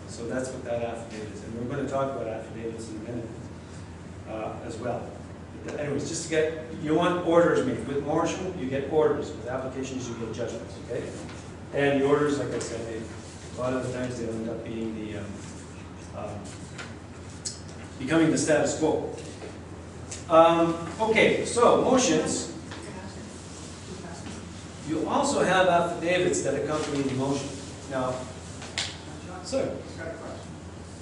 So that's what that affidavit is. And we're going to talk about affidavits in a minute as well. Anyways, just to get, you want orders made. With motion, you get orders. With applications, you get judgments, okay? And the orders, like I said, a lot of the times they end up being the, becoming the status quo. Okay, so motions. You also have affidavits that accompany the motion. Now, sir.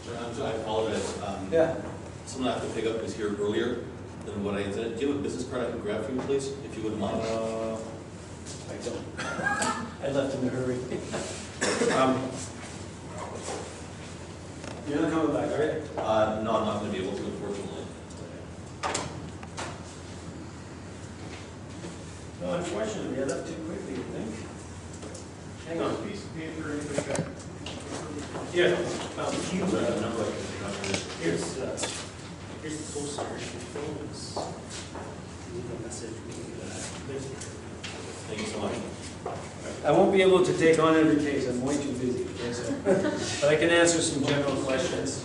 I apologize. Yeah. Someone I have to pick up was here earlier than what I intended. Do you have a business card I can grab for you, please, if you wouldn't mind? I don't. I left in a hurry. You're not coming back, are you? No, I'm not going to be able to, unfortunately. No, unfortunately, I left too quickly, I think. Hang on. Piece of paper, anybody got? Here. Is there a number I can pick up here? Here's the poster, phones. Leave a message, Thank you so much. I won't be able to take on every case, I'm way too busy, okay, so. But I can answer some general questions.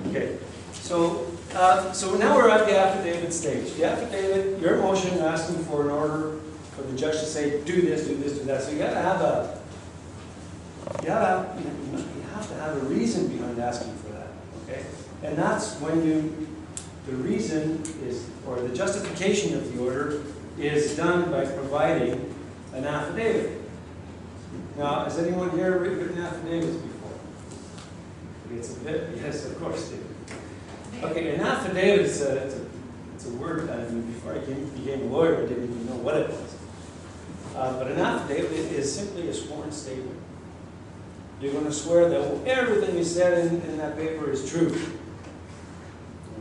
Okay, so So now we're at the affidavit stage. The affidavit, your motion asking for an order for the judge to say, do this, do this, do that. So you gotta have a, you have to have a reason behind asking for that, okay? And that's when the reason is, or the justification of the order is done by providing an affidavit. Now, has anyone here written affidavits before? It's a bit, yes, of course, David. Okay, an affidavit is it's a word, I mean, before I became a lawyer, I didn't even know what it was. But an affidavit is simply a sworn statement. You're going to swear that everything you said in that paper is true.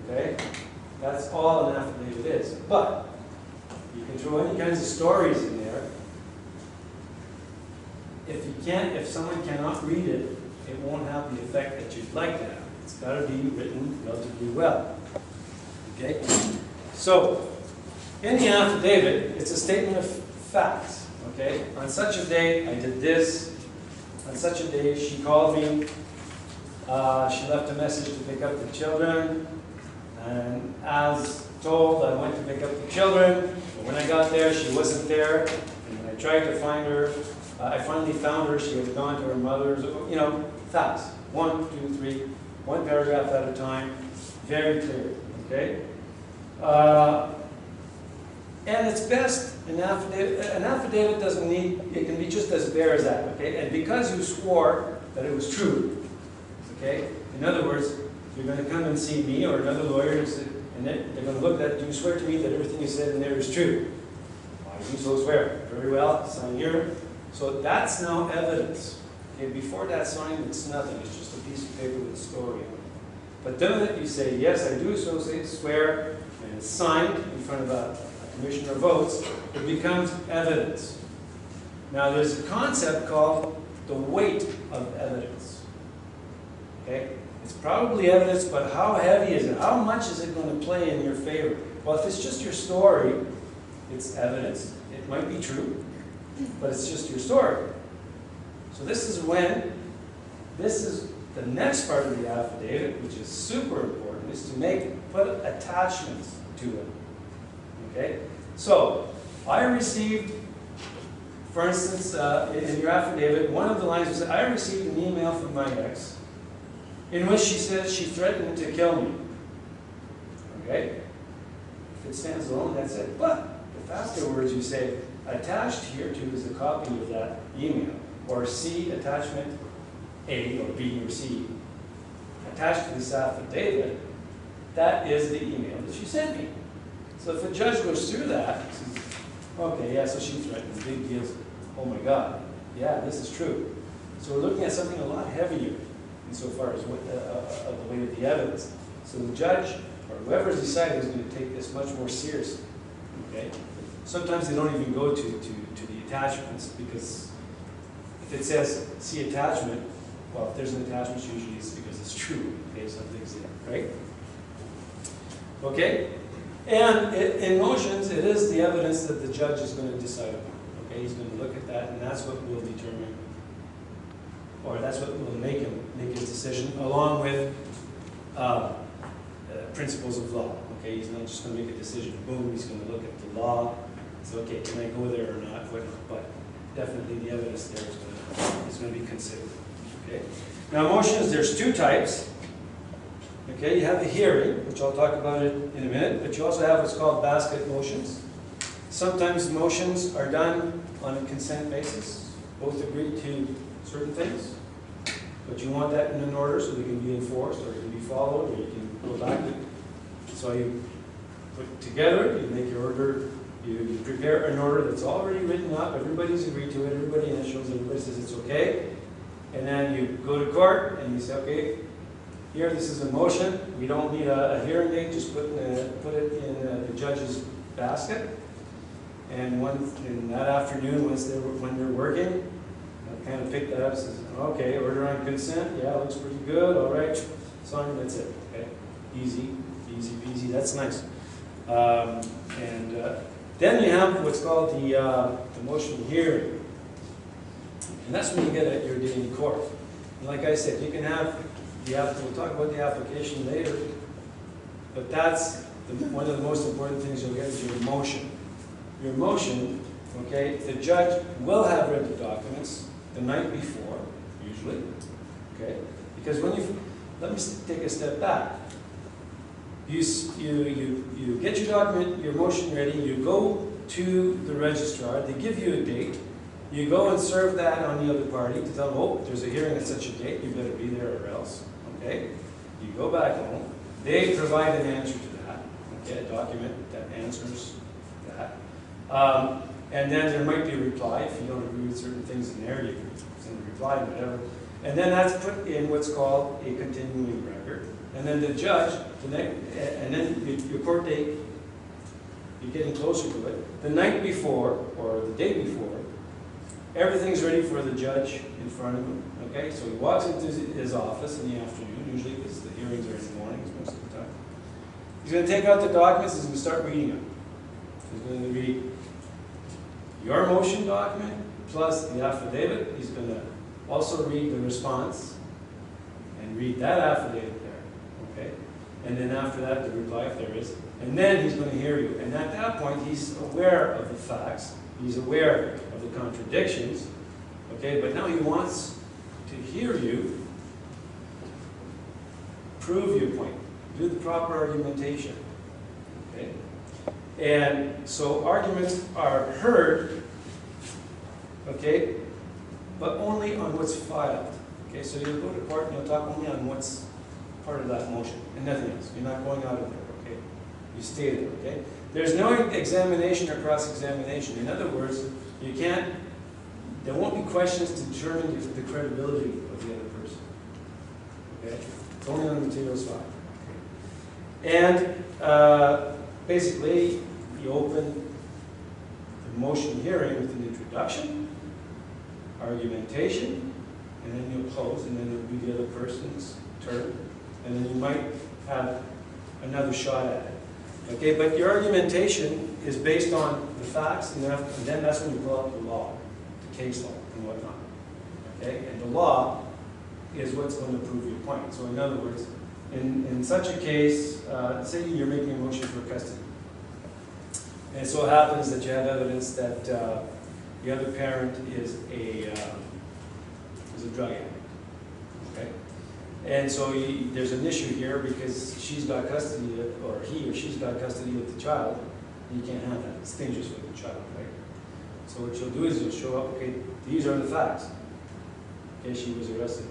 Okay? That's all an affidavit is. But you can throw any kinds of stories in there. If someone cannot read it, it won't have the effect that you'd like to have. It's got to be written relatively well. Okay? So, in the affidavit, it's a statement of facts. Okay? On such a day, I did this. On such a day, she called me. She left a message to pick up the children. And as told, I went to pick up the children. But when I got there, she wasn't there. And when I tried to find her, I finally found her. She had gone to her mother's. You know, facts. 1, 2, 3. One paragraph at a time. Very clear. Okay? And it's best, an affidavit doesn't need, it can be just as bare as that, okay? And because you swore that it was true, okay? In other words, you're going to come and see me or another lawyer, and they're going to look at, do you swear to me that everything you said in there is true? I do so swear. Very well, sign here. So that's now evidence. Okay, before that sign, it's nothing. It's just a piece of paper with a story on it. But then you say, yes, I do so swear, and it's signed in front of a commissioner votes, it becomes evidence. Now there's a concept called the weight of evidence. Okay? It's probably evidence, but how heavy is it? How much is it going to play in your favor? Well, if it's just your story, it's evidence. It might be true, but it's just your story. So this is the next part of the affidavit, which is super important, is to put attachments to it. Okay? So, I received, for instance, in your affidavit, one of the lines was, I received an email from my ex in which she says she threatened to kill me. Okay? If it stands alone, that's it. But if afterwards you say, attached here to is a copy of that email, or C, attachment A, or B, or C, attached to this affidavit, that is the email that she sent me. So if a judge goes through that, says, okay, yeah, so she threatened, big deal. Oh my God, yeah, this is true. So we're looking at something a lot heavier insofar as what, of the weight of the evidence. So the judge, or whoever's deciding, is going to take this much more seriously. Okay? Sometimes they don't even go to the attachments, because if it says see attachment, well, if there's an attachment, usually it's because it's true. Okay, something's there, right? Okay? And in motions, it is the evidence that the judge is going to decide upon. Okay, he's going to look at that, and that's what will determine, or that's what will make him make his decision, along with principles of law. Okay, he's not just going to make a decision. Boom, he's going to look at the law. So, okay, can I go there or not? But definitely the evidence there is going to be considered. Okay. Now, motions, there's two types. Okay, you have the hearing, which I'll talk about it in a minute, but you also have what's called basket motions. Sometimes motions are done on a consent basis. Both agree to certain things, but you want that in an order so they can be enforced, or it can be followed, or you can go back. So you put together, you make your order, you prepare an order that's already written up, everybody's agreed to it, everybody initials, everybody says it's okay, and then you go to court and you say, okay, here, this is a motion. We don't need a hearing date. Just put it in the judge's basket. And in that afternoon, when they're working, I kind of pick that up and says, okay, order on consent. Yeah, looks pretty good. All right, sign. That's it. Okay, easy, easy peasy. That's nice. Then you have what's called the motion hearing, and that's when you get at your day in court. And like I said, you can have. We'll talk about the application later. But that's one of the most important things you'll get is your motion. Your motion, okay, the judge will have read the documents the night before, usually, okay? Because when you, let me take a step back. You get your document, your motion ready, you go to the registrar, they give you a date, you go and serve that on the other party to tell them, oh, there's a hearing at such a date, you better be there or else, okay? You go back home, they provide an answer to that, okay, a document that answers that. And then there might be a reply, if you don't agree with certain things in there, you can send a reply, whatever. And then that's put in what's called a continuing record. And then the judge, and then your court date, you're getting closer to it. The night before, or the day before, everything's ready for the judge in front of him, okay? So he walks into his office in the afternoon, usually because the hearings are in the mornings most of the time. He's going to take out the documents, he's going to start reading them. He's going to read your motion document plus the affidavit. He's going to also read the response and read that affidavit there, okay? And then after that, the reply if there is. And then he's going to hear you. And at that point, he's aware of the facts. He's aware of the contradictions, okay? But now he wants to hear you prove your point. Do the proper argumentation, okay? And so arguments are heard, okay, but only on what's filed. Okay, so you'll go to court and you'll talk only on what's part of that motion and nothing else. You're not going out of there, okay? You stay there, okay? There's no examination or cross-examination. In other words, you can't, there won't be questions to determine the credibility of the other person, okay? It's only on the materials filed. And basically, you open the motion hearing with an introduction, argumentation, and then you'll close, and then it'll be the other person's turn, and then you might have another shot at it. Okay, but your argumentation is based on the facts, and then that's when you pull out the law, the case law, and whatnot. Okay, and the law is what's going to prove your point. So in other words, in such a case, say you're making a motion for custody. And so it happens that you have evidence that the other parent is a drug addict. Okay? And so there's an issue here because she's got custody, or he or she's got custody of the child. And you can't have that. It's dangerous for the child, right? So what you'll do is you'll show up, okay, these are the facts. Okay, she was arrested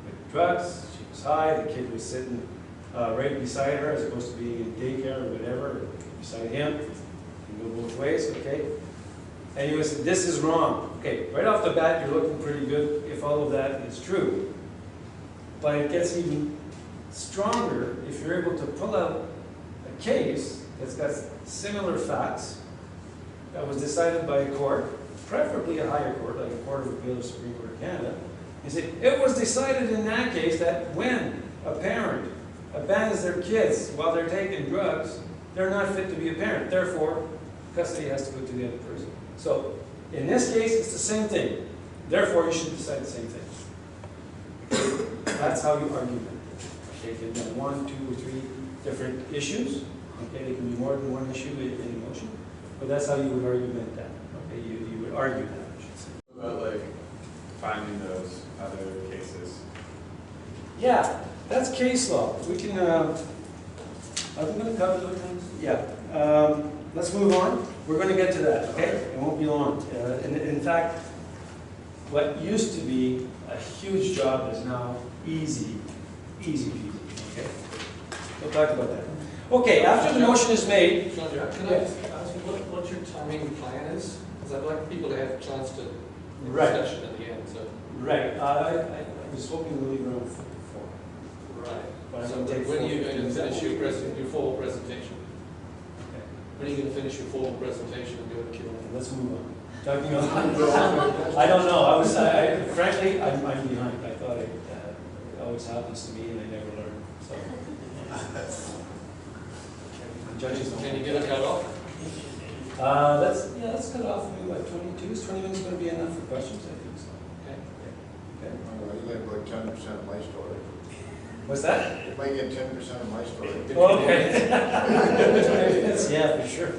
with drugs, she was high, the kid was sitting right beside her as opposed to being in daycare or whatever, or beside him. You can go both ways, okay? And you say, this is wrong. Okay, right off the bat, you're looking pretty good if all of that is true. But it gets even stronger if you're able to pull out a case that's got similar facts that was decided by a court, preferably a higher court, like a Court of Appeal or Supreme Court of Canada. You say, it was decided in that case that when a parent abandons their kids while they're taking drugs, they're not fit to be a parent. Therefore, custody has to go to the other person. So, in this case, it's the same thing. Therefore, you should decide the same thing. That's how you argue them. Okay, it can be 1, 2, or 3 different issues. Okay, there can be more than one issue in a motion. But that's how you would argument that. Okay, you would argue that, I should say. What about like finding those other cases? Yeah, that's case law. We can, are we going to cover those things? Yeah. Let's move on. We're going to get to that, okay? It won't be long. In fact, what used to be a huge job is now easy peasy, okay? We'll talk about that. Okay, after the motion is made. Jean-Jacques, can I ask you what your timing plan is? Because I'd like people to have a chance to discussion at the end. So. Right. I was hoping we'd leave around 4. Right. But So I'm gonna take when are 4. you going to finish your full presentation? Okay. When are you going to finish your full presentation and do a Q&A? Let's move on. Talking about, I don't know. Frankly, I'm behind. I thought it always happens to me, and I never learn. So, judges don't. Can you get a cutoff? Let's cut off maybe about 22. Is 20 minutes going to be enough for questions? I think so. Okay. Okay. You like 10% of my story. What's that? You might get 10% of my story. Okay. Yeah, for sure.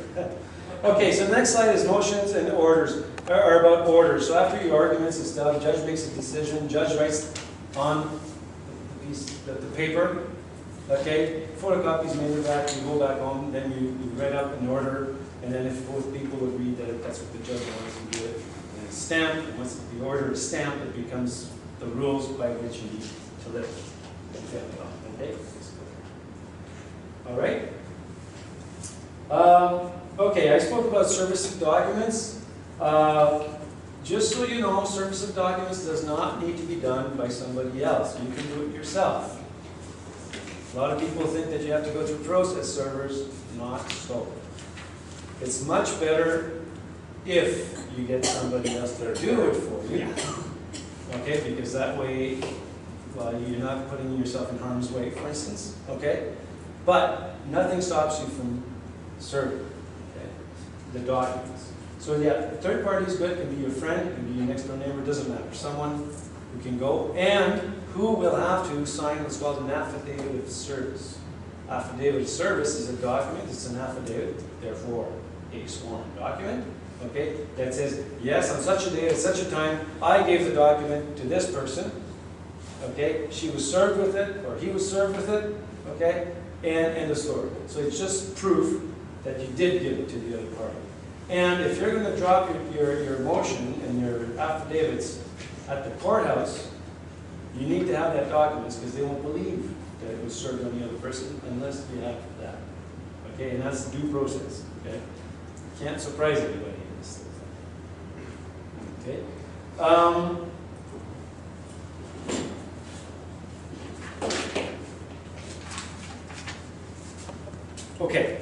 Okay, so the next slide is motions and orders, are about orders. So after your arguments and stuff, judge makes a decision, judge writes on the piece, the paper, okay, photocopies made of that, you go back home, then you write up an order, and then if both people agree that that's what the judge wants, you do it, and it's stamped, and once the order is stamped, it becomes the rules by which you need to live. Okay? All right? Okay, I spoke about service of documents. Just so you know, service of documents does not need to be done by somebody else. You can do it yourself. A lot of people think that you have to go through process servers. Not so. It's much better if you get somebody else to do it for you. Okay, because that way, well, you're not putting yourself in harm's way, for instance. Okay? But nothing stops you from serving the documents. So yeah, third party is good. It can be your friend, it can be your next door neighbor, it doesn't matter. Someone who can go and who will have to sign what's called an affidavit of service. Affidavit of service is a document, it's an affidavit, therefore a sworn document, okay, that says, yes, on such a day, at such a time, I gave the document to this person, okay, she was served with it, or he was served with it, okay, and end of story. So it's just proof that you did give it to the other party. And if you're going to drop your motion and your affidavits at the courthouse, you need to have that document because they won't believe that it was served on the other person unless you have that. Okay, and that's due process. Okay, can't surprise anybody in this. Okay. Okay.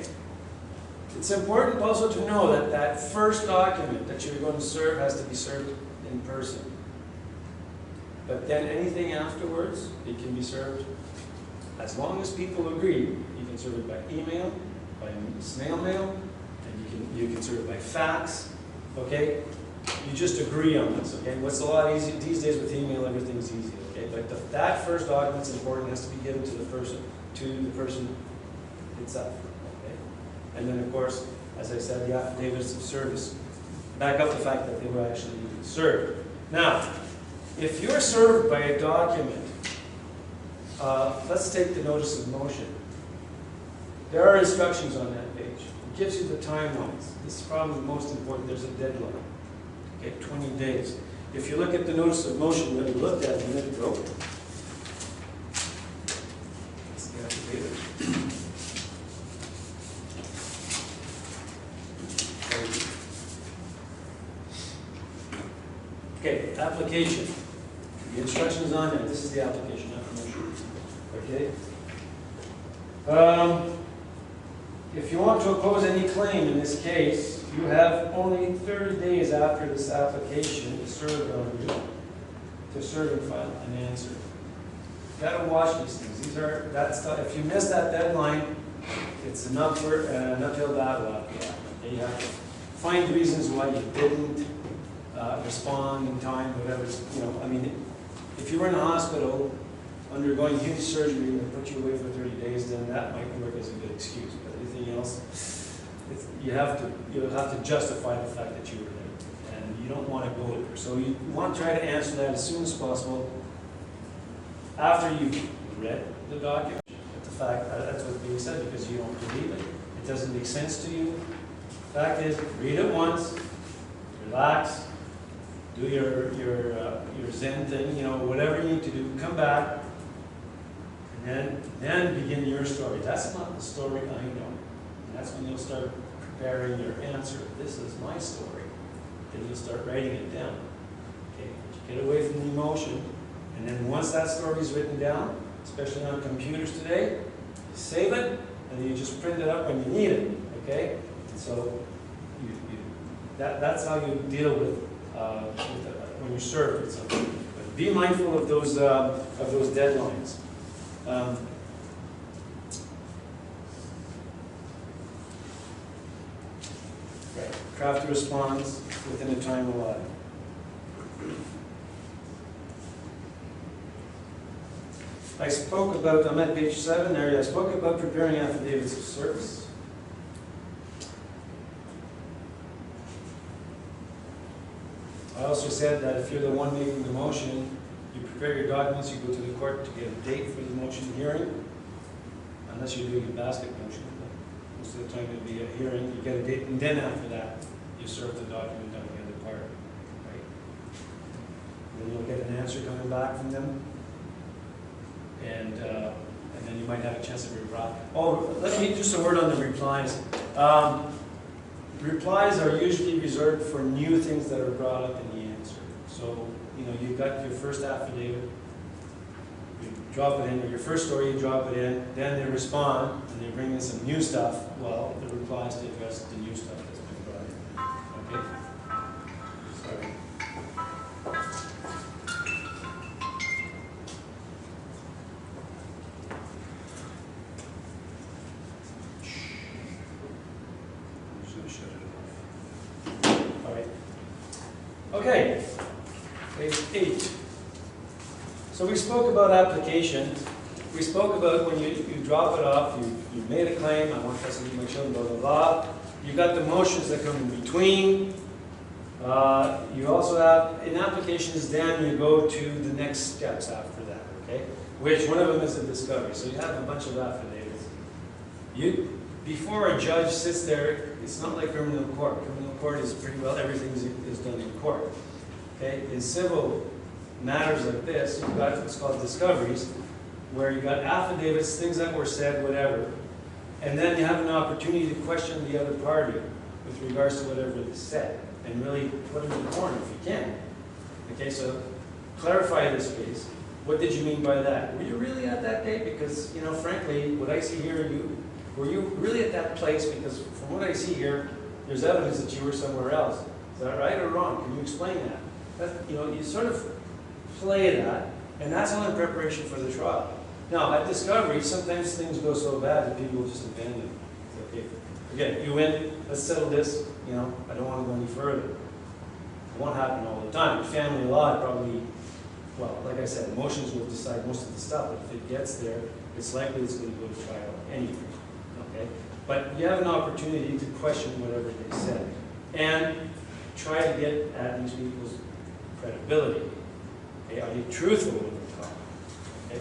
It's important also to know that that first document that you're going to serve has to be served in person. But then anything afterwards, it can be served as long as people agree. You can serve it by email, by snail mail, and you can serve it by fax. Okay? You just agree on this. Okay? What's a lot easier these days with email? Everything's easy. Okay? But that first document's important. It has to be given to the person itself. And then, of course, as I said, the affidavits of service back up the fact that they were actually served. Now, if you're served by a document, let's take the notice of motion. There are instructions on that page. It gives you the timelines. This is probably the most important. There's a deadline. Okay, 20 days. If you look at the notice of motion that we looked at a minute ago, it's the affidavit. Okay, application. The instructions on there. This is the application, not the motion. Okay. If you want to oppose any claim in this case, you have only 30 days after this application is served on you to serve and file an answer. You've got to watch these things. If you miss that deadline, it's an uphill battle after that. Okay, you have to find reasons why you didn't respond in time, whatever. I mean, if you were in a hospital undergoing huge surgery and they put you away for 30 days, then that might work as a good excuse. But anything else, you'll have to justify the fact that you were there, and you don't want to go there. So you want to try to answer that as soon as possible after you've read the document. But the fact that's what's being said because you don't believe it. It doesn't make sense to you. The fact is, read it once, relax. Do your Zen thing, whatever you need to do, come back, and then begin your story. That's not the story I know. And that's when you'll start preparing your answer. This is my story. Then you'll start writing it down. Okay? Get away from the emotion, and then once that story is written down, especially on computers today, you save it, and then you just print it up when you need it. Okay? And so that's how you deal with when you're served with something. But be mindful of those deadlines. Right. Craft a response within a time allotted. I spoke about, I'm at page 7 there, I spoke about preparing affidavits of service. I also said that if you're the one making the motion, you prepare your documents, you go to the court to get a date for the motion hearing, unless you're doing a basket motion. Most of the time it'll be a hearing, you get a date, and then after that, you serve the document on the other part, right? Then you'll get an answer coming back from them, and then you might have a chance of reply. Oh, let me just a word on the replies. Replies are usually reserved for new things that are brought up in the answer. So, you know, you've got your first affidavit, you drop it in, or your first story, you drop it in, then they respond, and they bring in some new stuff. Well, the replies to address the new stuff that's been brought in. Okay? Sorry. Okay, page 8. So we spoke about application. We spoke about when you drop it off, you made a claim, I want custody of my children, blah, blah, blah. You got the motions that come in between. You also have, in applications, then you go to the next steps after that, okay? Which one of them is a discovery. So you have a bunch of affidavits. Before a judge sits there, it's not like criminal court. Criminal court is pretty well, everything is done in court. Okay? In civil matters like this, you've got what's called discoveries, where you've got affidavits, things that were said, whatever, and then you have an opportunity to question the other party with regards to whatever they said, and really put them in the corner if you can. Okay, so clarify this, please. What did you mean by that? Were you really at that date? Because, you know, frankly, what I see here, were you really at that place? Because from what I see here, there's evidence that you were somewhere else. Is that right or wrong? Can you explain that? You know, you sort of play that, and that's all in preparation for the trial. Now, at discovery, sometimes things go so bad that people just abandon it. Okay, forget it. You win, let's settle this. You know, I don't want to go any further. It won't happen all the time. In family law, it probably, well, like I said, emotions will decide most of the stuff, but if it gets there, it's likely it's going to go to trial anyway. Okay? But you have an opportunity to question whatever they said and try to get at these people's credibility. Okay? Are they truthful when they talk? Okay?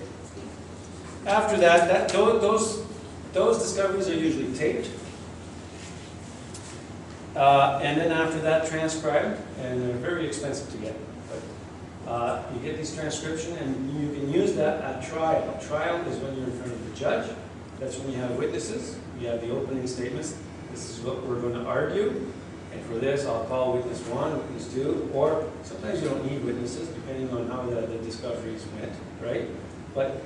After that, those discoveries are usually taped. And then after that, transcribed, and they're very expensive to get. But you get these transcription, and you can use that at trial. Trial is when you're in front of the judge. That's when you have witnesses. You have the opening statements. This is what we're going to argue. And for this, I'll call witness 1, witness 2, or sometimes you don't need witnesses, depending on how the discoveries went, right? But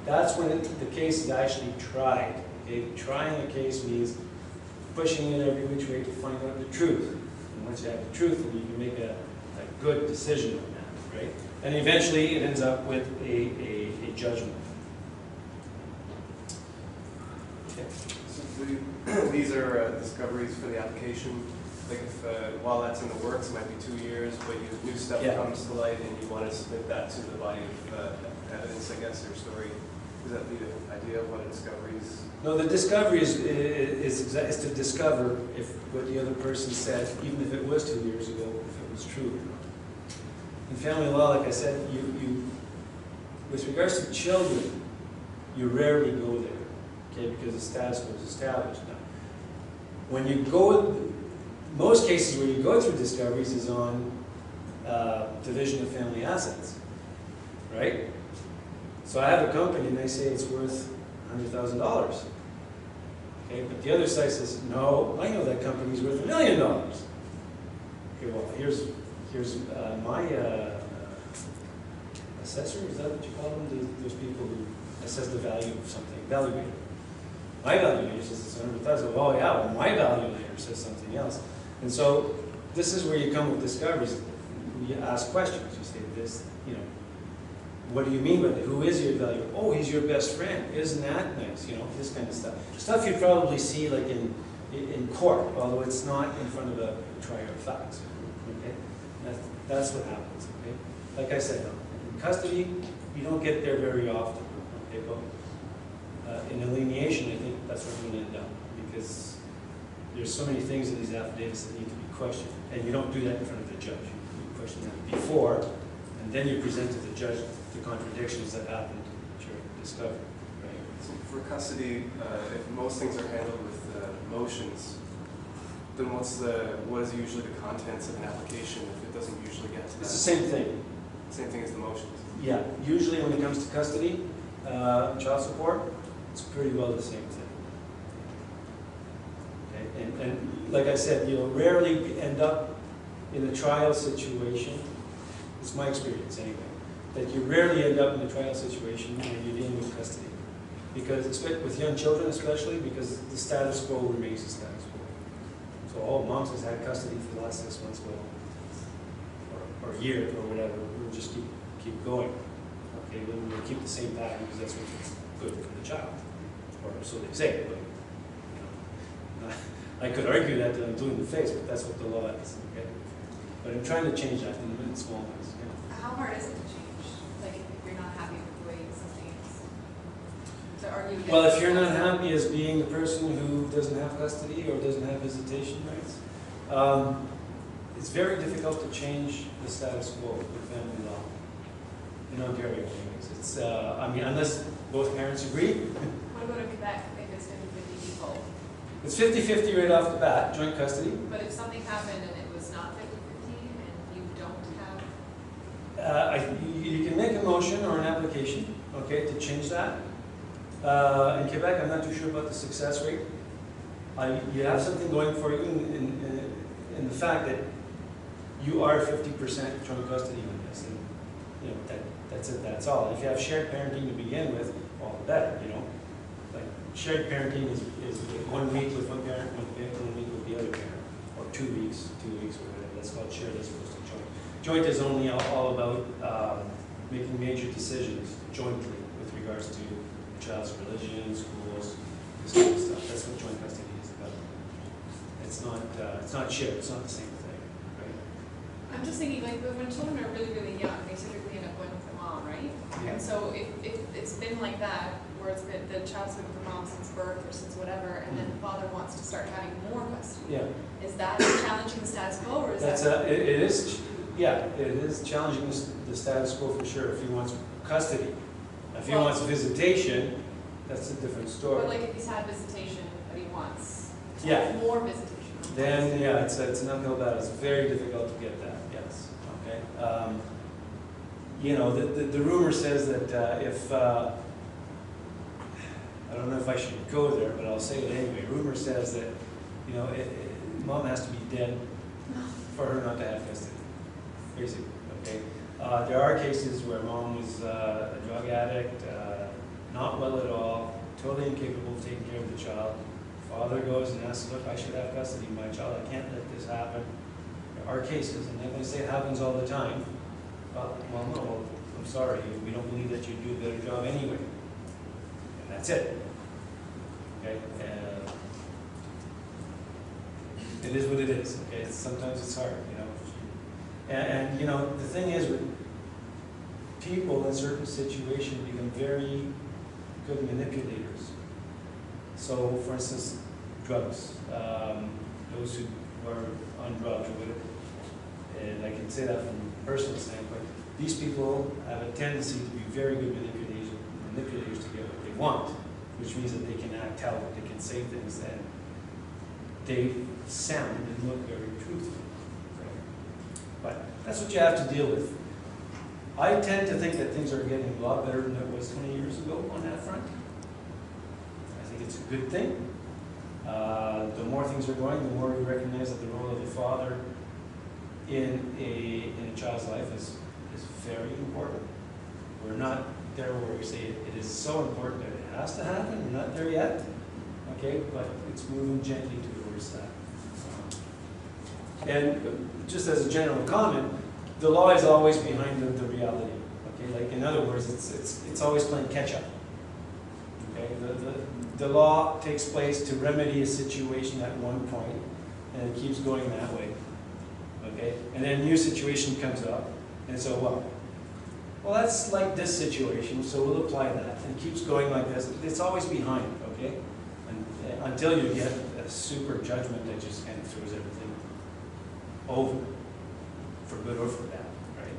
that's when the case is actually tried. Okay? Trying a case means pushing it every which way to find out the truth. And once you have the truth, then you can make a good decision on that, right? And eventually it ends up with a judgment. Okay. So these are discoveries for the application. Like if while that's in the works, it might be 2 years, but new stuff comes to light and you want to submit that to the body of evidence, I guess, or story. Is that the idea of what a discovery is? No, the discovery is to discover if what the other person said, even if it was 2 years ago, if it was true or not. In family law, like I said, with regards to children, you rarely go there, okay, because the status was established. Now, when you go, most cases where you go through discoveries is on division of family assets, right? So I have a company and they say it's worth $100,000. Okay, but the other side says, no, I know that company's worth $1 million. Okay, well, here's my assessor, is that what you call them? Those people who assess the value of something, valuator. My valuator says it's $100,000. Oh yeah, well my valuator says something else. And so this is where you come with discoveries. You ask questions. You say this, you know, what do you mean by that? Who is your valuator? Oh, he's your best friend. Isn't that nice? You know, this kind of stuff. Stuff you'd probably see like in court, although it's not in front of a trier of facts. Okay? That's what happens. Okay? Like I said, in custody, you don't get there very often. Okay, but in alienation, I think that's where we're going to end up, because there's so many things in these affidavits that need to be questioned, and you don't do that in front of the judge. You question them before, and then you present to the judge the contradictions that happened during discovery. Right? So for custody, if most things are handled with motions, then what is usually the contents of an application if it doesn't usually get to that? It's the same thing. Same thing as the motions. Yeah, usually when it comes to custody, child support, it's pretty well the same thing. Okay? And like I said, you'll rarely end up in a trial situation. It's my experience anyway, that you rarely end up in a trial situation when you're dealing with custody. Because it's with young children especially, because the status quo remains the status quo. So, oh, mom's has had custody for the last 6 months, well, or a year or whatever, we'll just keep going. Okay, we'll keep the same pattern because that's what's good for the child, or so they say. But you know, I could argue that I'm blue in the face, but that's what the law is. Okay, but I'm trying to change that in small ways. Yeah. How hard is it to change? Like if you're not happy with the way something is, to argue against? Well, if you're not happy as being the person who doesn't have custody or doesn't have visitation rights, it's very difficult to change the status quo with family law in Ontario. Anyways, it's I mean, unless both parents agree. What about in Quebec if it's 50-50 default? It's 50-50 right off the bat, joint custody. But if something happened and it was not 50-50 and you don't have, You can make a motion or an application, okay, to change that. In Quebec, I'm not too sure about the success rate. You have something going for you in the fact that you are 50% joint custody on this, and you know that's it. That's all. If you have shared parenting to begin with, all the better. You know, like shared parenting is 1 week with one parent, 1 week with the other parent, or 2 weeks, or whatever. That's called shared as opposed to joint. Joint is only all about making major decisions jointly with regards to the child's religion, schools, this kind of stuff. That's what joint custody is about. It's not shared. It's not the same thing, right? I'm just thinking like when children are really, really young, they typically end up going with their mom, right? Yeah. And so if it's been like that, where it's been, the child's been with their mom since birth or since whatever, and then the father wants to start having more custody, Yeah. is that challenging the status quo, or is That's that? it is. Yeah, it is challenging the status quo for sure. If he wants custody, if he wants visitation, that's a different story. But like if he's had visitation, but he wants to Yeah. have more visitation. Then, yeah, it's an uphill battle. It's very difficult to get that, yes. Okay. You know, the rumor says that if, I don't know if I should go there, but I'll say it anyway. Rumor says that, you know, mom has to be dead for her not to have custody, basically, okay? There are cases where mom was a drug addict, not well at all, totally incapable of taking care of the child. Father goes and asks, look, I should have custody of my child. I can't let this happen. There are cases, and they're going to say it happens all the time. Well, no, I'm sorry. We don't believe that you do a better job anyway. And that's it. Okay? It is what it is. Okay? Sometimes it's hard, you know. And you know, the thing is, with people in certain situations become very good manipulators. So, for instance, drugs. Those who are on drugs or whatever, and I can say that from a personal standpoint, these people have a tendency to be very good manipulators to get what they want, which means that they can act out, they can say things that they sound and look very truthful. Right? But that's what you have to deal with. I tend to think that things are getting a lot better than it was 20 years ago on that front. It's a good thing. The more things are going, the more we recognize that the role of the father in a child's life is very important. We're not there where we say it is so important that it has to happen. We're not there yet, okay? But it's moving gently towards that. And just as a general comment, the law is always behind the reality. Okay, like in other words, it's always playing catch up. Okay, the law takes place to remedy a situation at one point, and it keeps going that way. Okay, and then a new situation comes up, and so what? well, that's like this situation, so we'll apply that, and it keeps going like this. It's always behind, okay? Until you get a super judgment that just kind of throws everything over, for good or for bad, right?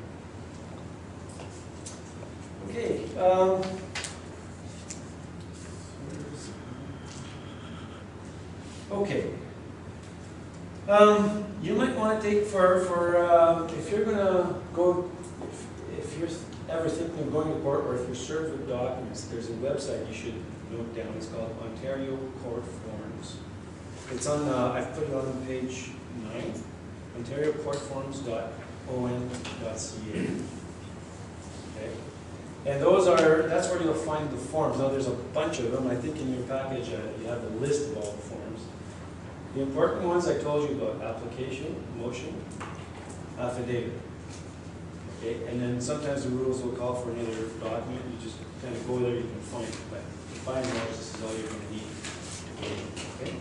Okay. Okay. You might want to take if you're going to go, if you're ever thinking of going to court, or if you're served with documents, there's a website you should note down. It's called Ontario Court Forms. It's on, I've put it on page 9, ontariocourtforms.on.ca. Okay? And that's where you'll find the forms. Now there's a bunch of them. I think in your package you have a list of all the forms. The important ones I told you about: application, motion, affidavit. Okay, and then sometimes the rules will call for another document. You just kind of go there, you can find it. But by and large, this is all you're going to need. Okay.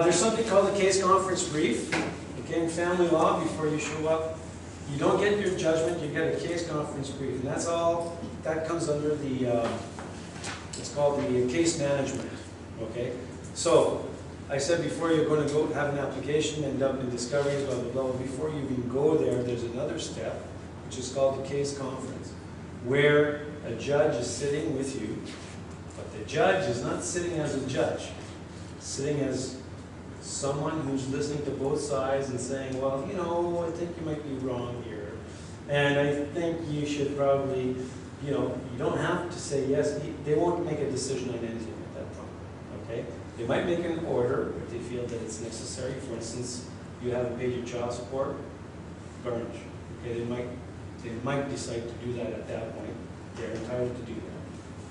There's something called the case conference brief. Okay, in family law, before you show up, you don't get your judgment, you get a case conference brief. And that's all, that comes under the, it's called the case management. Okay, so I said before you're going to go have an application and dump in discoveries, blah, blah, blah. Before you even go there, there's another step, which is called the case conference, where a judge is sitting with you, but the judge is not sitting as a judge, sitting as someone who's listening to both sides and saying, well, you know, I think you might be wrong here. And I think you should probably, you know, you don't have to say yes. They won't make a decision on anything at that point, okay? They might make an order if they feel that it's necessary. For instance, you haven't paid your child support, garnish. Okay, they might decide to do that at that point. They're entitled to do that.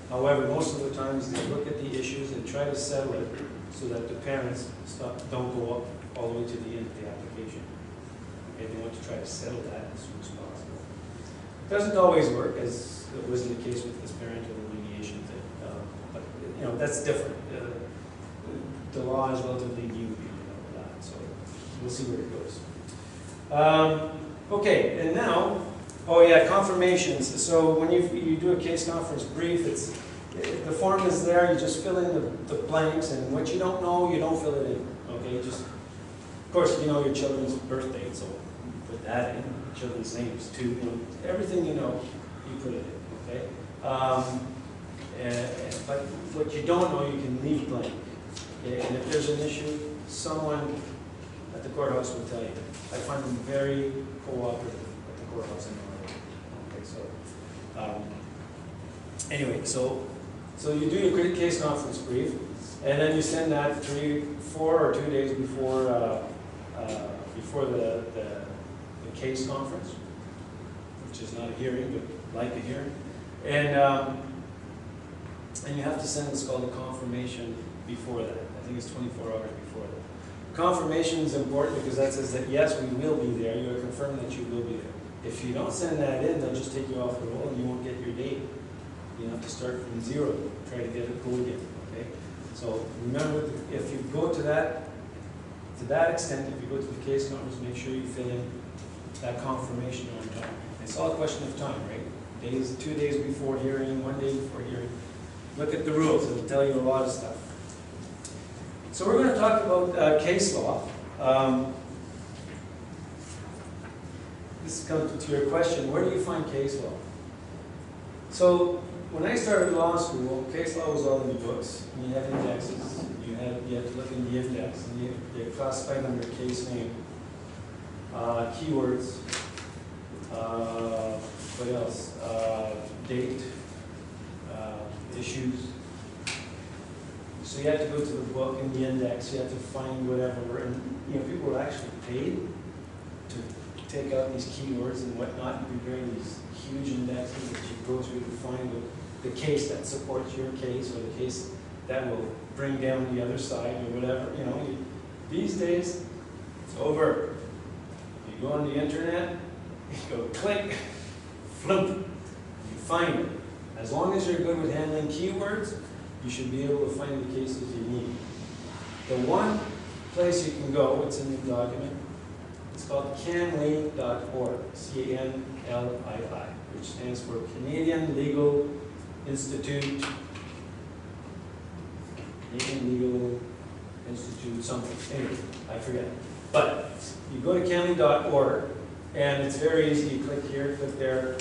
However, most of the times they look at the issues and try to settle it so that the parents don't go up all the way to the end of the application. Okay, they want to try to settle that as soon as possible. It doesn't always work, as it was in the case with this parental mediation thing. But you know, that's different. The law is relatively new, you know that, so we'll see where it goes. Okay, and now, oh yeah, confirmations. So when you do a case conference brief, the form is there, you just fill in the blanks, and what you don't know, you don't fill it in. Okay, just, of course, you know your children's birth date, so put that in, children's names too, you know, everything you know, you put it in, okay? But what you don't know, you can leave blank. Okay? And if there's an issue, someone at the courthouse will tell you. I find them very cooperative at the courthouse in Ottawa. Okay, so anyway, so you do your case conference brief, and then you send that 4 or 2 days before the case conference, which is not a hearing, but like a hearing, and you have to send what's called a confirmation before that. I think it's 24 hours before that. Confirmation is important because that says that yes, we will be there. You are confirming that you will be there. If you don't send that in, they'll just take you off the roll and you won't get your date. You have to start from zero, try to get it go again. Okay. So remember, if you go to that extent, if you go to the case conference, make sure you fill in that confirmation on time. It's all a question of time, right? 2 days before hearing, 1 day before hearing. Look at the rules; it'll tell you a lot of stuff. So we're going to talk about case law. This comes to your question: where do you find case law? So when I started law school, case law was all in the books. And you had indexes. You had to look in the index, and they're classified under case name, keywords. What else? Date, issues. So you had to go to the book and the index. You had to find whatever, and you know, people were actually paid to take out these keywords and whatnot and prepare these huge indexes that you go through to find the case that supports your case, or the case that will bring down the other side, or whatever. You know, these days it's over. You go on the internet, you go click, flip, you find it. As long as you're good with handling keywords, you should be able to find the cases you need. The one place you can go, it's in the document, it's called canley.org, C-A-N CLII, which stands for Canadian Legal Institute. Canadian Legal Institute something. Anyway, I forget. But you go to canley.org, and it's very easy. You click here, click there.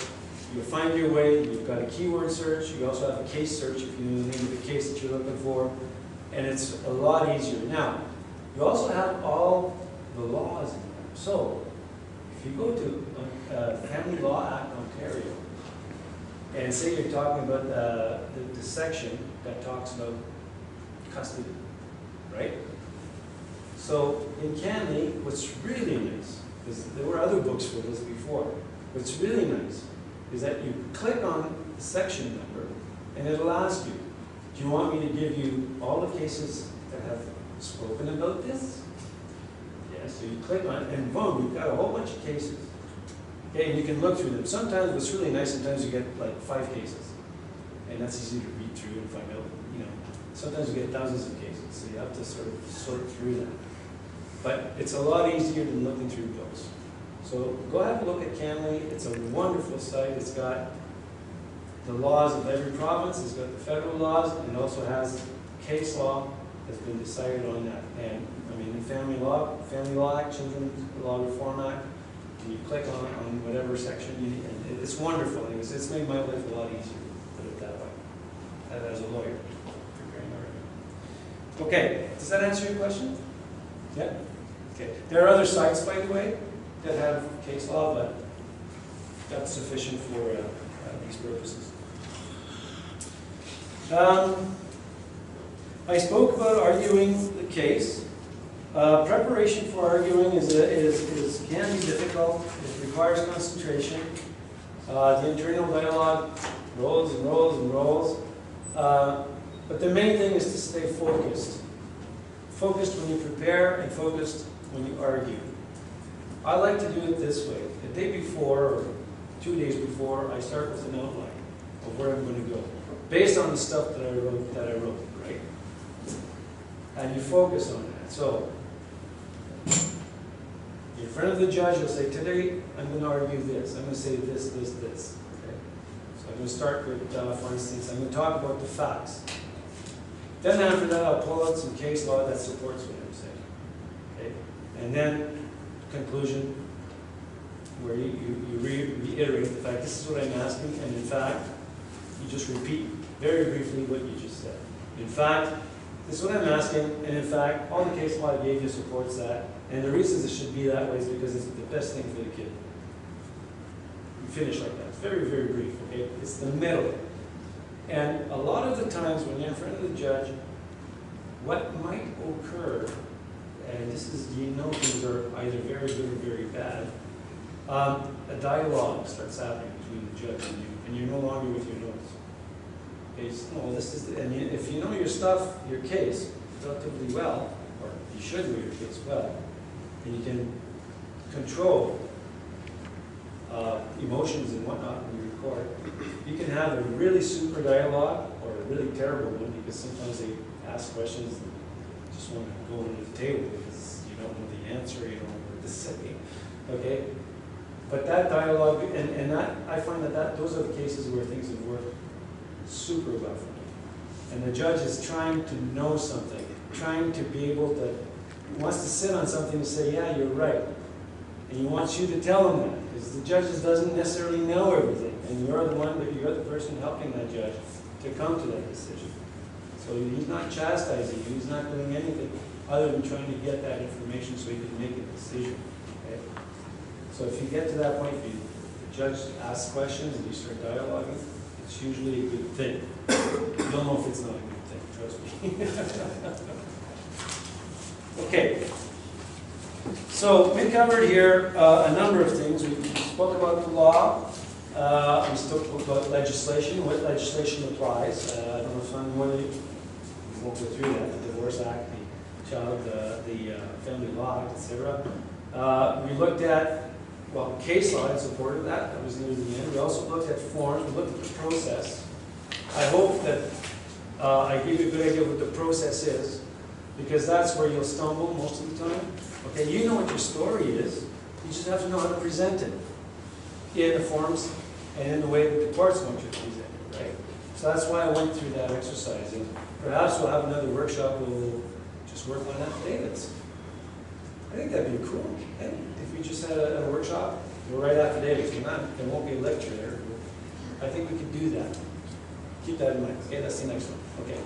You'll find your way. You've got a keyword search. You also have a case search if you know the name of the case that you're looking for. And it's a lot easier. Now, you also have all the laws in there. So, if you go to Family Law Act Ontario, and say you're talking about the section that talks about custody, right? So, in Canley, what's really nice, because there were other books for this before, what's really nice is that you click on the section number, and it'll ask you, do you want me to give you all the cases that have spoken about this? Yes, so you click on it, and boom, you've got a whole bunch of cases. Okay, and you can look through them. Sometimes what's really nice, sometimes you get like 5 cases. And that's easy to read through and find out, you know. Sometimes you get thousands of cases, so you have to sort of sort through them. But it's a lot easier than looking through books. So go have a look at Canley. It's a wonderful site. It's got the laws of every province. It's got the federal laws, and it also has case law that's been decided on that. And I mean, in Family Law Act, Children's Law Reform Act, and you click on whatever section, and it's wonderful. It's made my life a lot easier, put it that way, as a lawyer. Okay, does that answer your question? Yeah? Okay. There are other sites, by the way, that have case law, but that's sufficient for these purposes. I spoke about arguing the case. Preparation for arguing can be difficult. It requires concentration. The internal dialogue rolls and rolls and rolls. But the main thing is to stay focused. Focused when you prepare and focused when you argue. I like to do it this way. The day before, or 2 days before, I start with an outline of where I'm going to go, based on the stuff that I wrote, right? And you focus on that. So, in front of the judge, you'll say, today I'm going to argue this. I'm going to say this, this, this. Okay? So I'm going to start with, for instance, I'm going to talk about the facts. Then after that, I'll pull out some case law that supports what I'm saying. Okay? And then, conclusion, where you reiterate the fact, this is what I'm asking, and in fact, you just repeat very briefly what you just said. In fact, this is what I'm asking, and in fact, all the case law I gave you supports that, and the reasons it should be that way is because it's the best thing for the kid. You finish like that. It's very, very brief, okay? It's the middle. And a lot of the times when you're in front of the judge, what might occur, and this is, you know, things are either very good or very bad, a dialogue starts happening between the judge and you're no longer with your notes. Okay, so, no, this is, and if you know your stuff, your case, relatively well, or you should know your case well, and you can control emotions and whatnot when you record, you can have a really super dialogue or a really terrible one, because sometimes they ask questions and you just want to go under the table because you don't know the answer, you don't know what to say. Okay? But that dialogue, and that, I find that those are the cases where things have worked super well for me. And the judge is trying to know something, trying to be able to, wants to sit on something and say, yeah, you're right. And he wants you to tell him that, because the judge doesn't necessarily know everything, and you're the one, you're the person helping that judge to come to that decision. So he's not chastising you, he's not doing anything other than trying to get that information so he can make a decision. Okay? So if you get to that point, the judge asks questions and you start dialoguing, it's usually a good thing. You'll know if it's not a good thing, trust me. Okay. So we covered here a number of things. We spoke about the law. We spoke about legislation, what legislation applies. I don't know if I'm we won't go through that, the Divorce Act, the Family Law Act, etc. We looked at, well, case law in support of that. That was near the end. We also looked at forms. We looked at the process. I hope that I gave you a good idea of what the process is, because that's where you'll stumble most of the time. Okay, you know what your story is. You just have to know how to present it. in the forms and in the way that the courts want you to present it, right? So that's why I went through that exercise, and perhaps we'll have another workshop where we'll just work on affidavits. I think that'd be cool, eh? If we just had a workshop, we'll write affidavits, there won't be a lecture there. I think we could do that. Keep that in mind. Okay, that's the next one. Okay.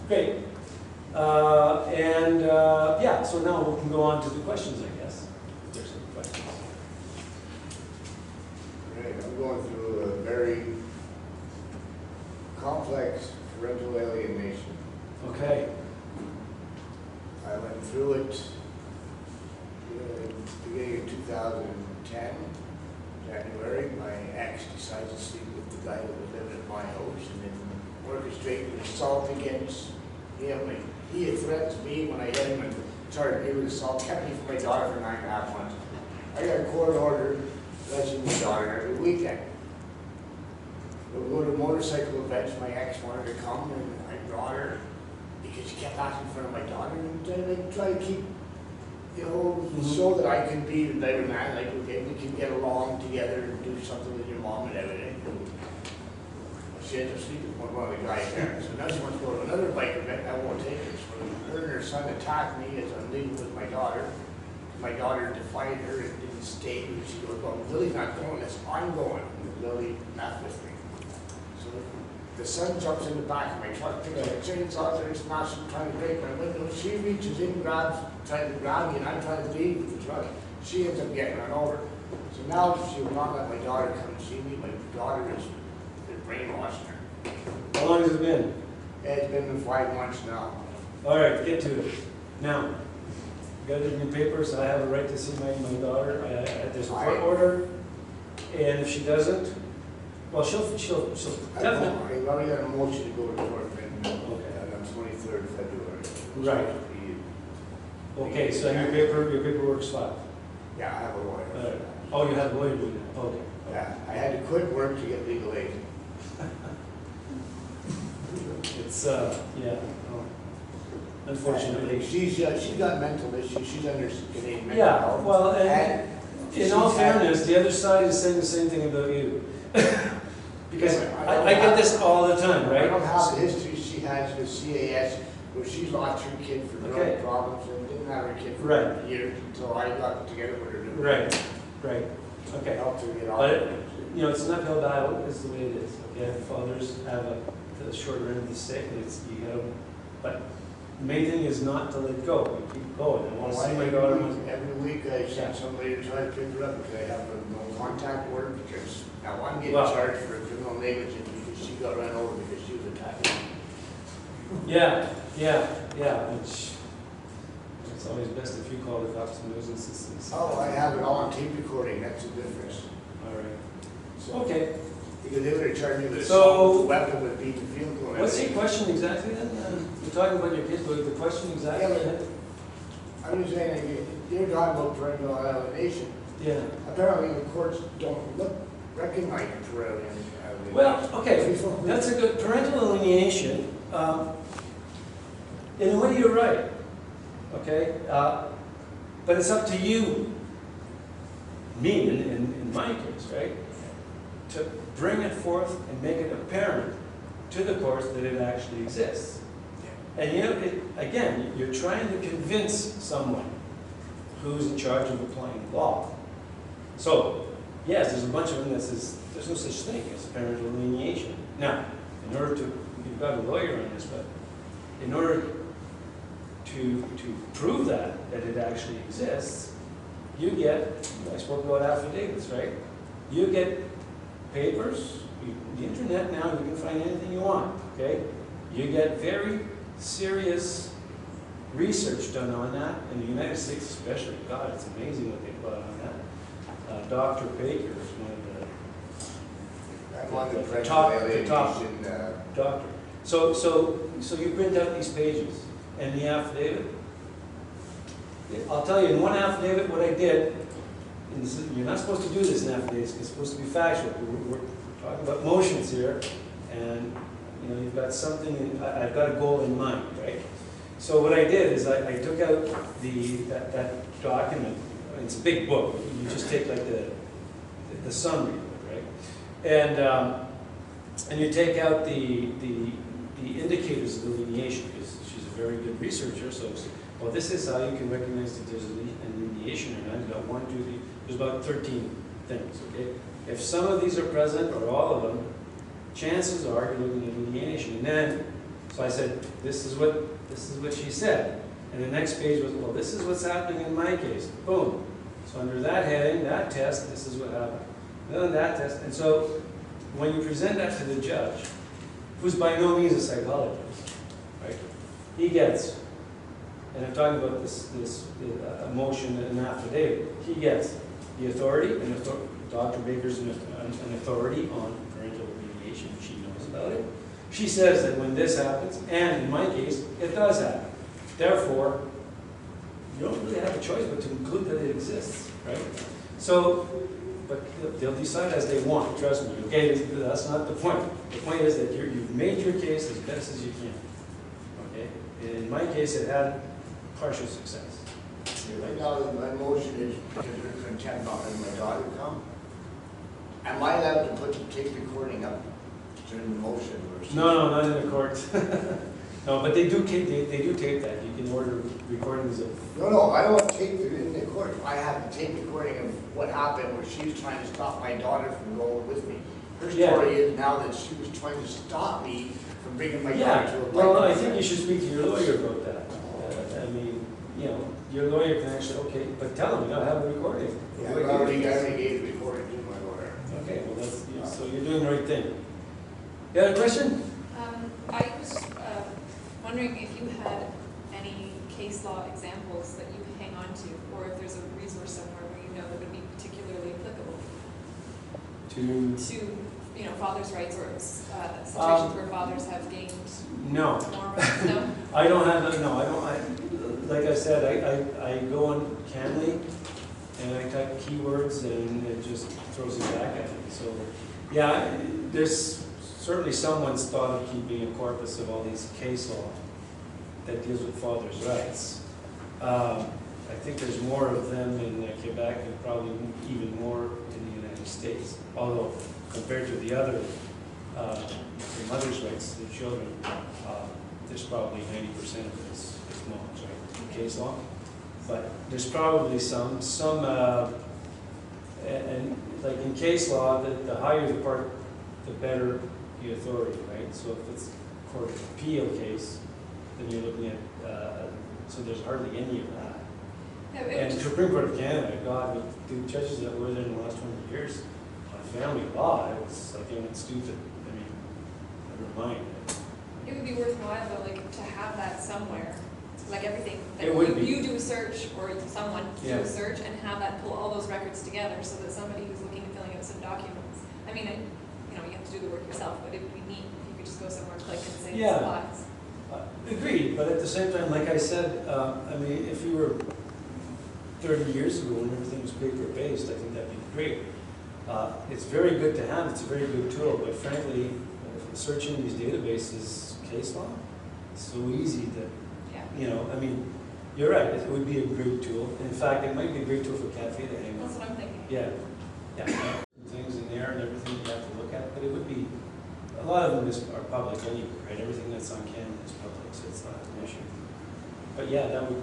Great. Yeah, so now we can go on to the questions, I guess. If there's any questions. Right, I'm going through a very complex parental alienation. Okay. I went through it in the beginning of 2010, January. My ex decided to sleep with the guy that was living in my house and then orchestrated an assault against him. And he had threatened me when I hit him and charged me with assault, kept me from my daughter for 9.5 months. I got a court order that I see my daughter every weekend. We would go to motorcycle events. My ex wanted to come and I brought her because she kept asking for my daughter, and I try to keep, you know, so that I can be the better man. Like, okay, we can get along together and do something with your mom and everything. She ended up sleeping with one of the guys there. So now she wants to go to another bike event. I won't take her. So her and her son attacked me as I'm leaving with my daughter. My daughter defied her and didn't stay. She goes, well, Lily's not going. That's I'm going. Lily not with me. So the son jumps in the back of my truck, picks up a chainsaw, and smashing, trying to break my window. She reaches in, trying to grab me, and I'm trying to leave with the truck. She ends up getting run over. So now she will not let my daughter come and see me. My daughter is brainwashing her. How long has it been? It's been 5 months now. All right, get to it. Now, you got it in your paper, so I have a right to see my daughter. There's a court order, and if she doesn't, well, she'll definitely. I've already got a motion to go to court Okay. on 23rd February. Right. Okay, so your paperwork's filed. Yeah, I have a lawyer. All right. Oh, you have a lawyer doing that. Okay. Yeah, I had to quit work to get legal aid. It's yeah. Oh. Unfortunately. She's got mental issues. She's under Canadian mental Yeah. health. Well, and in all fairness, the other side is saying the same thing about you. Because I get this all the time, I right? don't have the history she has with CAS, where she lost her kid for drug Okay. problems and didn't have her kid for Right. years until I got together with her. Right. Right. Okay. Helped her get off. But you know, it's an uphill battle. Is the way it is. Okay. Fathers have the shorter end of the stick, and it's you know. But the main thing is not to let go. You keep going. I want to see my daughter. Every week I send somebody to try to pick her up because I have no contact with her because now I'm getting Well, charged for criminal negligence because she got run over because she was attacked. Yeah. Which it's always best if you call the cops in those instances. Oh, I have it all on tape recording. That's the difference. All right. So, Okay. because they would have charged me with So- assault, weapon with beating field goal. and What's your everything. question exactly then? You're talking about your kids, but the question exactly? Yeah, I'm just saying, you're talking about parental alienation. Yeah. Apparently the courts don't recognize parental alienation. Well, okay, that's a good, parental alienation, in a way you're right, okay? But it's up to you, me in my case, right? To bring it forth and make it apparent to the courts that it actually exists. And you know, again, you're trying to convince someone who's in charge of applying the law. So, yes, there's a bunch of them that says there's no such thing as parental alienation. Now, in order to, you've got a lawyer on this, but in order to prove that it actually exists, you get, I spoke about affidavits, right? You get papers, the internet now, you can find anything you want, okay? You get very serious research done on that, in the United States especially. God, it's amazing what they've got on that. Dr. Baker is one of I'm on the the parental top alienation. doctor. So you print out these pages and the affidavit. I'll tell you, in one affidavit, what I did, and this is, you're not supposed to do this in affidavits, it's supposed to be factual. We're talking about motions here, and you know, you've got something, I've got a goal in mind, right? So what I did is I took out that document. It's a big book. You just take like the summary of it, right? And you take out the indicators of delineation, because she's a very good researcher, so, well, this is how you can recognize that there's a delineation or not. You've got 1, 2, 3, there's about 13 things, okay? If some of these are present, or all of them, chances are you're looking at delineation. And then, so I said, this is what she said. And the next page was, well, this is what's happening in my case. Boom. So under that heading, that test, this is what happened. And then that test. And so when you present that to the judge, who's by no means a psychologist, right? He gets, and I'm talking about this motion and affidavit, he gets the authority, and Dr. Baker's an authority on parental mediation. She knows about it. She says that when this happens, and in my case, it does happen. Therefore, you don't really have a choice but to conclude that it exists, right? So, but they'll decide as they want, trust me, okay? That's not the point. The point is that you've made your case as best as you can, okay? In my case, it had partial success. Right now, my motion is because there's contempt on it, my daughter come. Am I allowed to put the tape recording up during the motion? Or No, not in the court. No, but they do tape that. You can order recordings of. No, I don't want tape in the court. I have the tape recording of what happened where she was trying to stop my daughter from going with me. Her story is now that she was trying to stop me from bringing my daughter to a bike. Well, I think you should speak to your lawyer about that. I mean, you know, your lawyer can actually, okay, but tell him, you gotta have a recording. Yeah, I already gave the recording to my lawyer. Okay, well, that's, so you're doing the right thing. You had a question? I was wondering if you had any case law examples that you hang on to, or if there's a resource somewhere where you know that would be particularly applicable to you know, fathers' rights or situations where fathers have gained No. more rights. No? I don't have, like I said, I go on Canly and I type keywords and it just throws it back at me. So, yeah, there's certainly someone's thought of keeping a corpus of all these case law that deals with fathers' rights. I think there's more of them in Quebec and probably even more in the United States. Although, compared to the other, the mother's rights to the children, there's probably 90% of it is moms, right, in case law. But there's probably some, and like in case law, the higher the part, the better the authority, right? So if it's a court of appeal case, then you're looking at, so there's hardly any of that. No, And the Supreme Court of Canada, God, with the judges that were there in the last 20 years on family law, it was like, it's stupid. I mean, never mind. it would be worthwhile though, like, to have that somewhere, like everything. That It would be. You do a search, or someone do Yeah. a search, and have that pull all those records together, so that somebody who's looking at filling out some documents. I mean, you know, you have to do the work yourself, but it would be neat if you could just go somewhere, click, and say Yeah. this applies. Agreed, but at the same time, like I said, I mean, if you were 30 years ago when everything was paper-based, I think that'd be great. It's very good to have, it's a very good tool, but frankly, searching these databases, case law, it's so easy that, Yeah. you know, I mean, you're right, it would be a great tool. In fact, it might be a great tool for Cafe to hang That's on. what I'm thinking. Yeah, things in there and everything you have to look at, but it would be, a lot of them are public anyway, right? Everything that's on Canada is public, so it's not an issue. But yeah, that would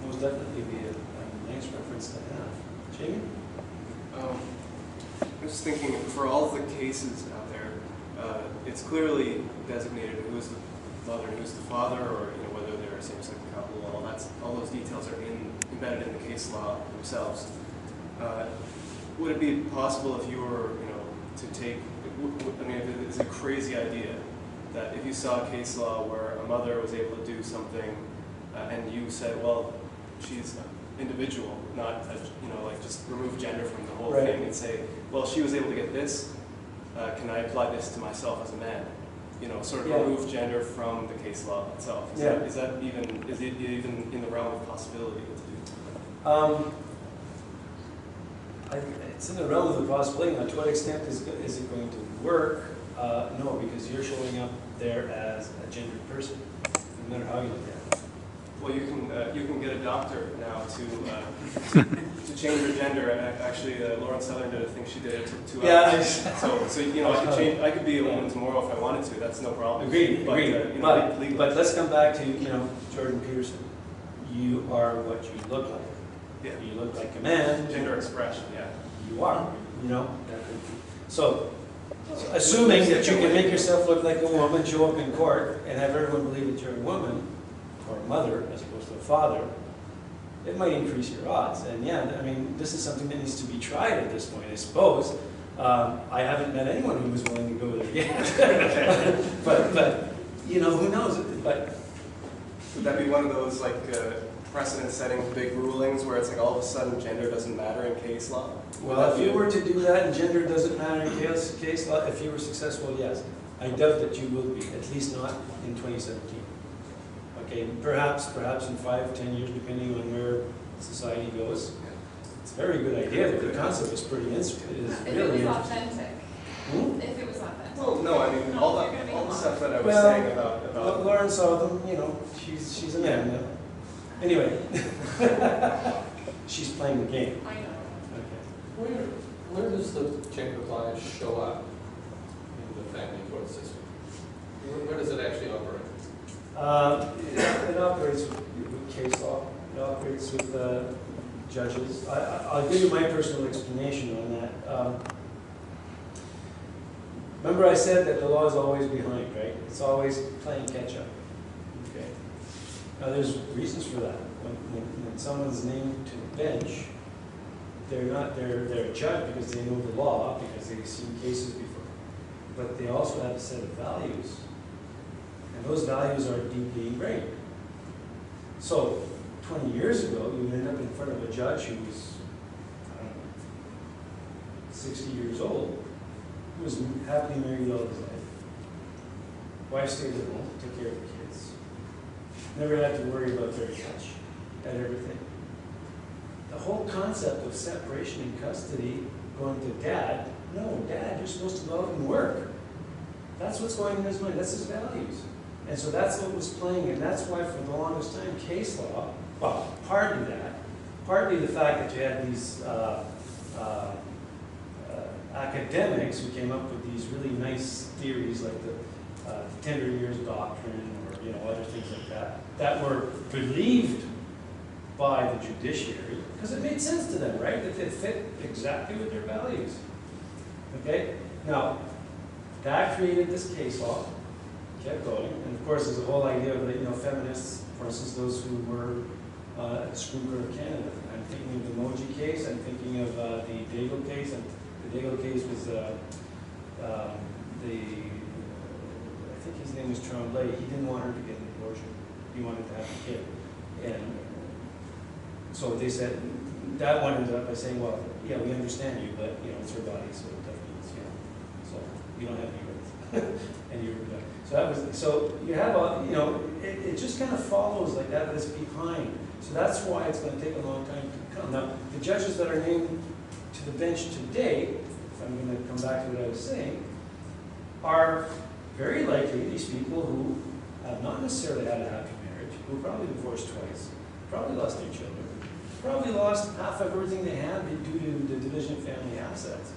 most definitely be a nice reference to have. Jamie? I'm just thinking, for all the cases out there, it's clearly designated who is the mother and who's the father, or whether they're a same-sex couple. All those details are embedded in the case law themselves. Would it be possible if you were, to take? I mean, it's a crazy idea that if you saw a case law where a mother was able to do something, and you said, well, she's an individual, not like just remove gender from the whole Right. thing, and say, well, she was able to get this. Can I apply this to myself as a man? Sort of Yeah. remove gender from the case law itself. Is it even in the realm of possibility to do? It's in the realm of the possibility. Now, to what extent is it going to work? No, because you're showing up there as a gendered person, no matter how you look at it. Well, you can get a doctor now to change your gender. Actually, Lauren Southern did. I think she did it. It took 2 hours. Yeah. So you know, I could be a woman tomorrow if I wanted to. That's no problem. Agreed, But, agreed. you know, legally. But let's come back to, Jordan Peterson. You are what you look like. Yeah. You look like a man. Gender expression. Yeah. You are, So, assuming that you can make yourself look like a woman, show up in court, and have everyone believe that you're a woman, or a mother, as opposed to a father, it might increase your odds. And yeah, I mean, this is something that needs to be tried at this point, I suppose. I haven't met anyone who was willing to go there yet. but who knows? But would that be one of those like precedent-setting big rulings where it's like all of a sudden gender doesn't matter in case law? Well, if you were to do that and gender doesn't matter in case law, if you were successful, yes. I doubt that you will be, at least not in 2017. Okay, perhaps in 5-10 years, depending on where society goes. It's a very good idea, but the concept is pretty interesting. If it was authentic. Hmm? If it was authentic. Well, no, I mean, all the stuff that I was Well, saying about Lauren saw them, she's a man now. Anyway, she's playing the game. I know. Okay. Where does the gender bias show up in the family court system? Where does it actually operate? It operates with case law. It operates with judges. I'll give you my personal explanation on that. Remember I said that the law is always behind, right? It's always playing catch up. Okay. Now there's reasons for that. When someone's named to the bench, they're a judge because they know the law, because they've seen cases before. But they also have a set of values. And those values are deeply ingrained. So 20 years ago, you would end up in front of a judge who was, I don't know, 60 years old, who was happily married all his life. Wife stayed at home, took care of the kids. Never had to worry about very much, had everything. The whole concept of separation in custody, going to dad, no, dad, you're supposed to go out and work. That's what's going in his mind, that's his values. And so that's what was playing, and that's why for the longest time, case law, well, partly that, partly the fact that you had these academics who came up with these really nice theories like the tender years doctrine or other things like that, that were believed by the judiciary, because it made sense to them, right? That it fit exactly with their values. Okay? Now, that created this case law, kept going, and of course there's a whole idea of feminists, for instance, those who were at the Supreme Court of Canada. I'm thinking of the Moji case, I'm thinking of the Daigle case, and the Daigle case was I think his name was Tremblay. He didn't want her to get an abortion. He wanted to have a kid. And so they said, that one ended up by saying, well, yeah, we understand you, but, it's her body, so that means, so you don't have any rights. And you're done. So that was, so you have it just kind of follows like that, but it's behind. So that's why it's going to take a long time to come. Now, the judges that are named to the bench today, if I'm going to come back to what I was saying, are very likely these people who have not necessarily had a happy marriage, who probably divorced twice, probably lost their children, probably lost half of everything they had due to the division of family assets.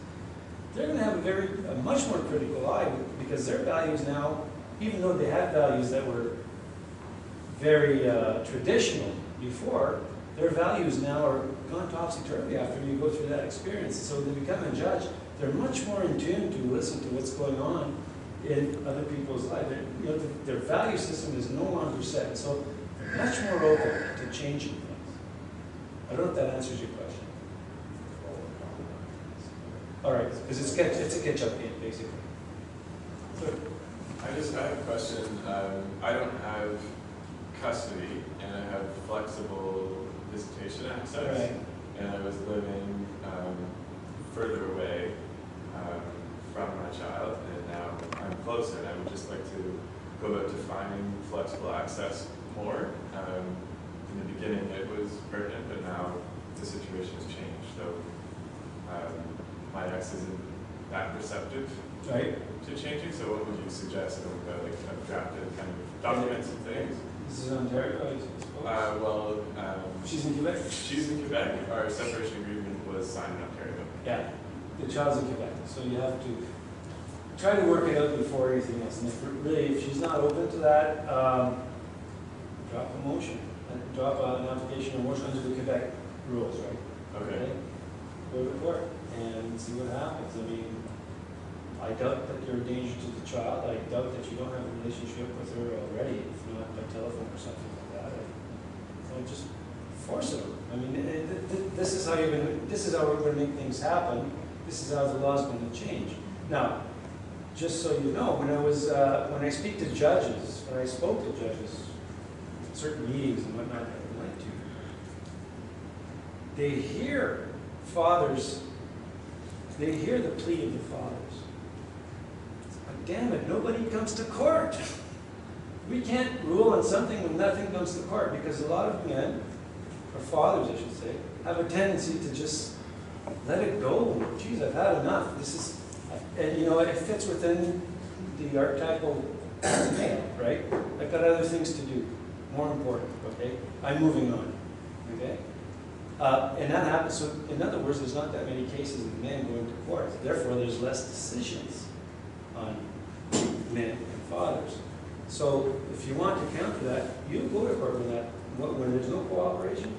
They're going to have a much more critical eye because their values now, even though they had values that were very traditional before, their values now are gone topsy-turvy after you go through that experience. So they become a judge, they're much more in tune to listen to what's going on in other people's lives. Their value system is no longer set, so they're much more open to changing things. I don't know if that answers your question. All right, because it's a catch-up game, basically. I have a question. I don't have custody, and I have flexible visitation access, Right. and I was living further away from my child, and now I'm closer, and I would just like to go about defining flexible access more. In the beginning it was pertinent, but now the situation has changed, so my ex isn't that receptive Right. to changing, so what would you suggest? I've drafted kind of documents and things. This is Ontario, I suppose? Well, She's in Quebec? she's in Quebec. Our separation agreement was signed in Ontario. Yeah, the child's in Quebec, so you have to try to work it out before anything else. And if she's not open to that, drop a motion, drop an application or motion under the Quebec rules, right? Okay. Go to court and see what happens. I mean, I doubt that you're a danger to the child. I doubt that you don't have a relationship with her already, if not by telephone or something like that. I just force it. I mean, this is how you're going to. This is how we're going to make things happen. This is how the law's going to change. Now, just so you know, when I speak to judges, when I spoke to judges, certain meetings and whatnot that I went to, they hear fathers. They hear the plea of the fathers. But damn it, nobody comes to court. We can't rule on something when nothing comes to court, because a lot of men, or fathers I should say, have a tendency to just let it go. Geez, I've had enough. This is, and you know, it fits within the archetypal male, right? I've got other things to do, more important, okay? I'm moving on, okay? And that happens, so in other words, there's not that many cases of men going to court. Therefore, there's less decisions on men and fathers. So if you want to counter that, you go to court with that. When there's no cooperation,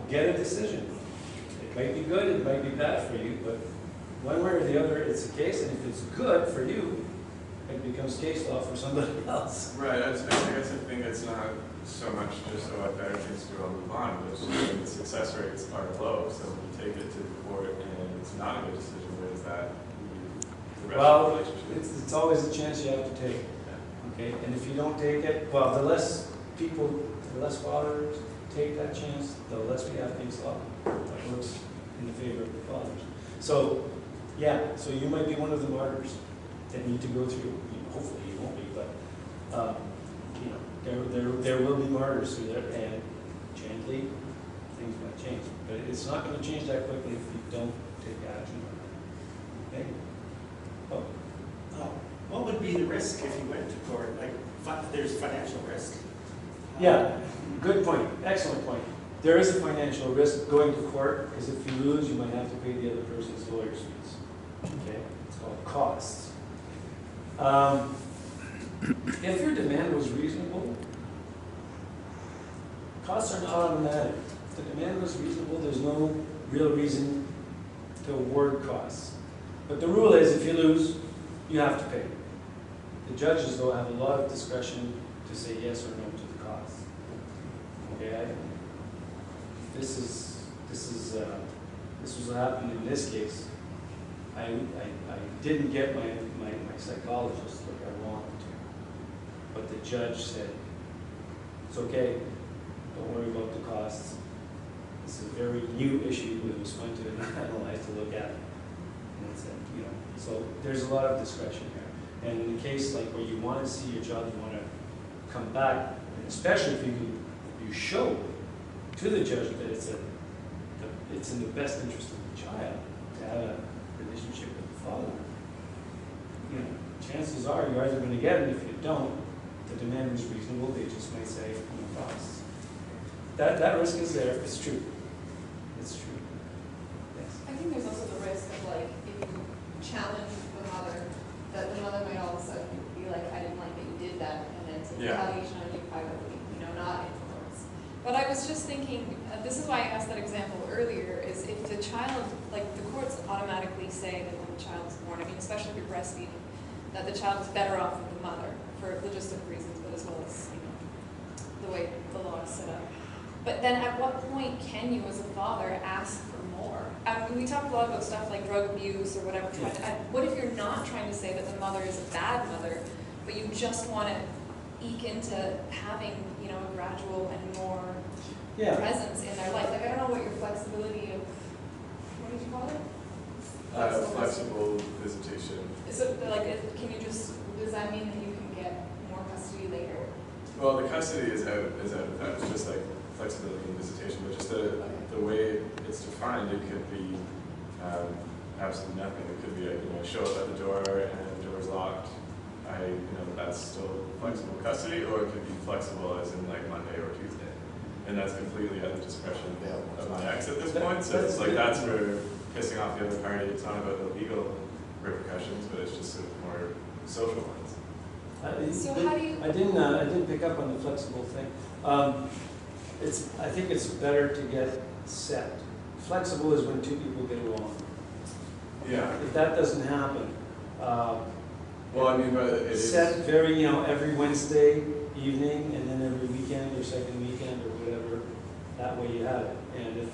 get a decision. It might be good, it might be bad for you, but one way or the other, it's a case, and if it's good for you, it becomes case law for somebody else. Right, I guess I think it's not so much just about better things to go move on, but the success rates are low, so when you take it to the court and it's not a good decision, where does that leave the rest of the relationship? It's always a chance you have to take. Okay, and if you don't take it, well, the less people, the less fathers take that chance, the less we have case law that works in the favor of the fathers. So, yeah, so you might be one of the martyrs that need to go through. Hopefully you won't be, but you know, there will be martyrs through there, and gently things might change. But it's not going to change that quickly if you don't take action on it. Okay? Oh. What would be the risk if you went to court? Like, there's financial risk. Yeah, good point. Excellent point. There is a financial risk going to court, because if you lose, you might have to pay the other person's lawyer's fees. Okay? It's called costs. If your demand was reasonable, costs are not automatic. If the demand was reasonable, there's no real reason to award costs. But the rule is, if you lose, you have to pay. The judges, though, have a lot of discretion to say yes or no to the costs. Okay, this was what happened in this case. I didn't get my psychologist like I wanted to, but the judge said, it's okay, don't worry about the costs. This is a very new issue that was fun to analyze, to look at. And it said, you know, so there's a lot of discretion here. And in a case like where you want to see your child, you want to come back, and especially if you show to the judge that it's in the best interest of the child to have a relationship with the father, you know, chances are you're either going to get it. If you don't, the demand is reasonable. They just might say no costs. That risk is there. It's true. It's true. Yes. I think there's also the risk of, like, if you challenge the mother, that the mother might all of a sudden be like, I didn't like that you did that, and then take retaliation on you privately, you know, not in courts. But I was just thinking, this is why I asked that example earlier, is if the child, like, the courts automatically say that when the child is born, I mean, especially if you're breastfeeding, that the child is better off with the mother for logistical reasons, but as well as, you know, the way the law is set up. But then at what point can you, as a father, ask for more? I mean, we talk a lot about stuff like drug abuse or whatever. What if you're not trying to say that the mother is a bad mother, but you just want to eke into having, you know, a gradual and more presence in their life? Like, I don't know what your flexibility of, what did you call it? Flexible visitation. So, like, can you just, does that mean that you can get more custody later? Well, the custody is out of that. It's just like flexibility and visitation, but just the way it's defined, it could be absolutely nothing. It could be, you know, show up at the door and the door's locked. that's still flexible custody, or it could be flexible as in like Monday or Tuesday. And that's completely at the discretion of my ex at this point, so it's like, that's where pissing off the other party, it's not about the legal repercussions, but it's just sort of more social ones. So how do you? I didn't pick up on the flexible thing. I think it's better to get set. Flexible is when two people get along. Yeah. If that doesn't happen, Well, I mean, but it is. set every Wednesday evening, and then every weekend or second weekend or whatever. That way you have it. And if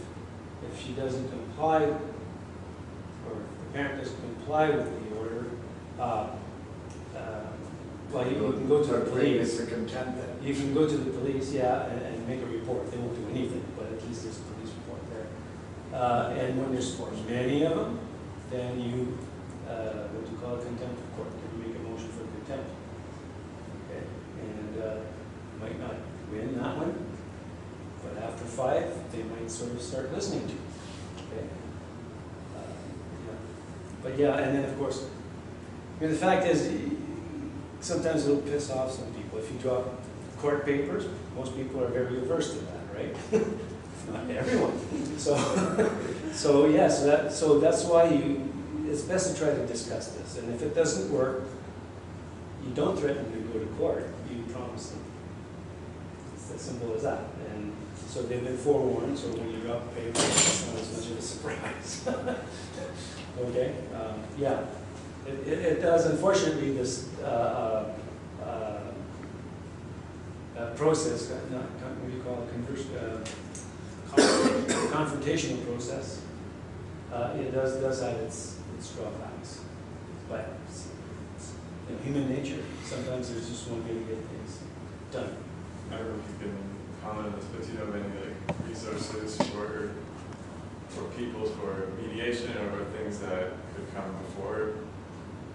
she doesn't comply, or if the parent doesn't comply with the order, well, you can go to the police. It's a contempt then. You can go to the police, yeah, and make a report. They won't do anything, but at least there's a police report there. And when there's many of them, then you, what do you call it, contempt of court. You make a motion for contempt. Okay, and you might not win that one, but after 5, they might sort of start listening to you. Okay. Yeah. But yeah, and then of course, the fact is, sometimes it'll piss off some people. If you drop court papers, most people are very averse to that, right? Not everyone. So that's why it's best to try to discuss this. And if it doesn't work, you don't threaten to go to court. You promise them. It's as simple as that. And so they've been forewarned. So when you drop papers, it's not as much of a surprise. Okay. Yeah. It does, unfortunately, this process, what do you call it, confrontational process, it does have its drawbacks. But it's human nature. Sometimes there's just one way to get things done. I don't know if you can comment on this, but do you have any like resources for people for mediation or things that could come before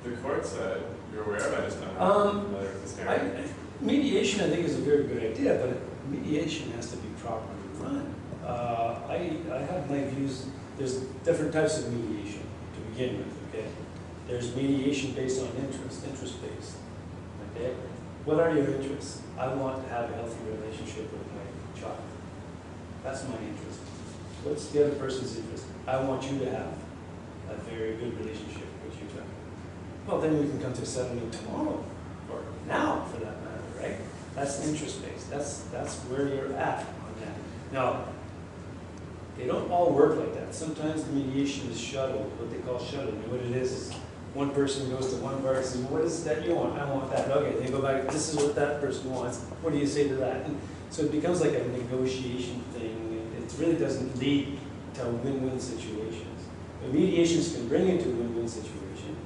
the courts that you're aware of? I just don't know. Mediation, I think, is a very good idea, but mediation has to be properly run. I have my views. There's different types of mediation to begin with. Okay, there's mediation based on interest-based. Okay, what are your interests? I want to have a healthy relationship with my child. That's my interest. What's the other person's interest? I want you to have a very good relationship with your child. Well, then we can come to a settlement tomorrow, or now, for that matter, right? That's interest-based. That's where you're at on that. Now, they don't all work like that. Sometimes the mediation is shuttled, what they call shuttled. And what it is one person goes to one part and says, well, what is it that you want? I want that. Okay, they go back, this is what that person wants. What do you say to that? And so it becomes like a negotiation thing. It really doesn't lead to win-win situations. But mediations can bring you to a win-win situation.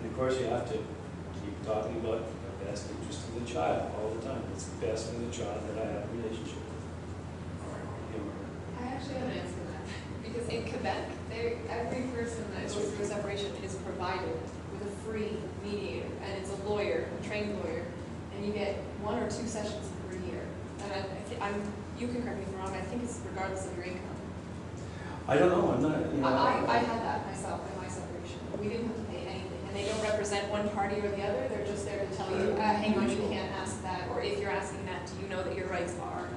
And of course, you have to keep talking about the best interest of the child all the time. It's the best for the child that I have a relationship with. I actually have an answer to that. Because in Quebec, every person that goes through a separation is provided with a free mediator. And it's a lawyer, a trained lawyer. And you get 1 or 2 sessions per year. And you can correct me if I'm wrong, I think it's regardless of your income. I don't know, I'm not, I had that myself in my separation. We didn't have to pay anything. And they don't represent one party or the other. They're just there to tell you, hang on, you can't ask that. Or if you're asking that, do you know that your rights are?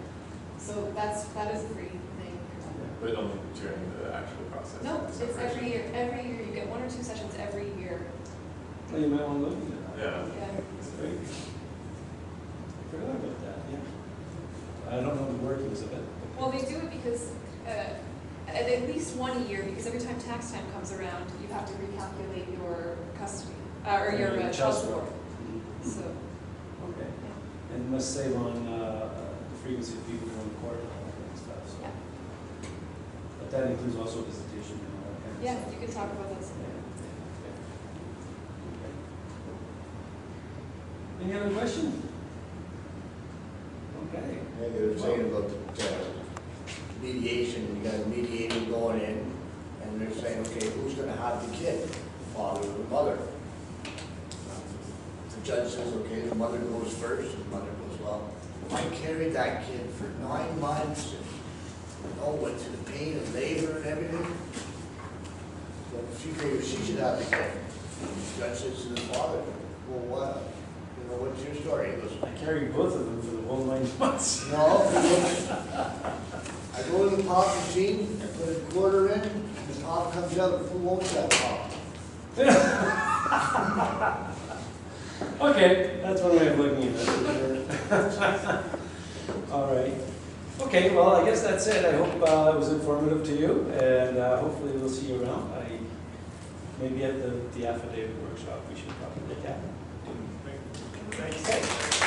So that is a free thing. But only during the actual process. No, it's every year. Every year you get 1 or 2 sessions every year. well, you might want to look into that. Yeah. Yeah. That's great. I forgot about that, yeah. I don't know the workings of it. Well, they do it because at least 1 a year, because every time tax time comes around, you have to recalculate your custody or your child support. So. Okay. And it must save on the frequency of people going to court and all that kind of stuff. So. Yeah. But that includes also visitation and all that kind of Yeah, stuff. you can talk about that some Yeah. more. Okay. Any other questions? Okay. Like they were saying about mediation, you got a mediator going in, and they're saying, okay, who's gonna have the kid, father or the mother? The judge says, okay, the mother goes first, the mother goes, well, I carried that kid for 9 months, and went through the pain of labor and everything. So she figures she should have the kid. The judge says to the father, well, Well, what's your story? He goes, I carried both of them for the whole 9 months. no, he goes, I go to the pop machine, I put a quarter in, and the pop comes out, who wants that pop? Okay, that's one way of looking at it, for sure. All right. Okay, well, I guess that's it. I hope it was informative to you, and hopefully we'll see you around. Maybe at the affidavit workshop, we should probably get that. Thanks.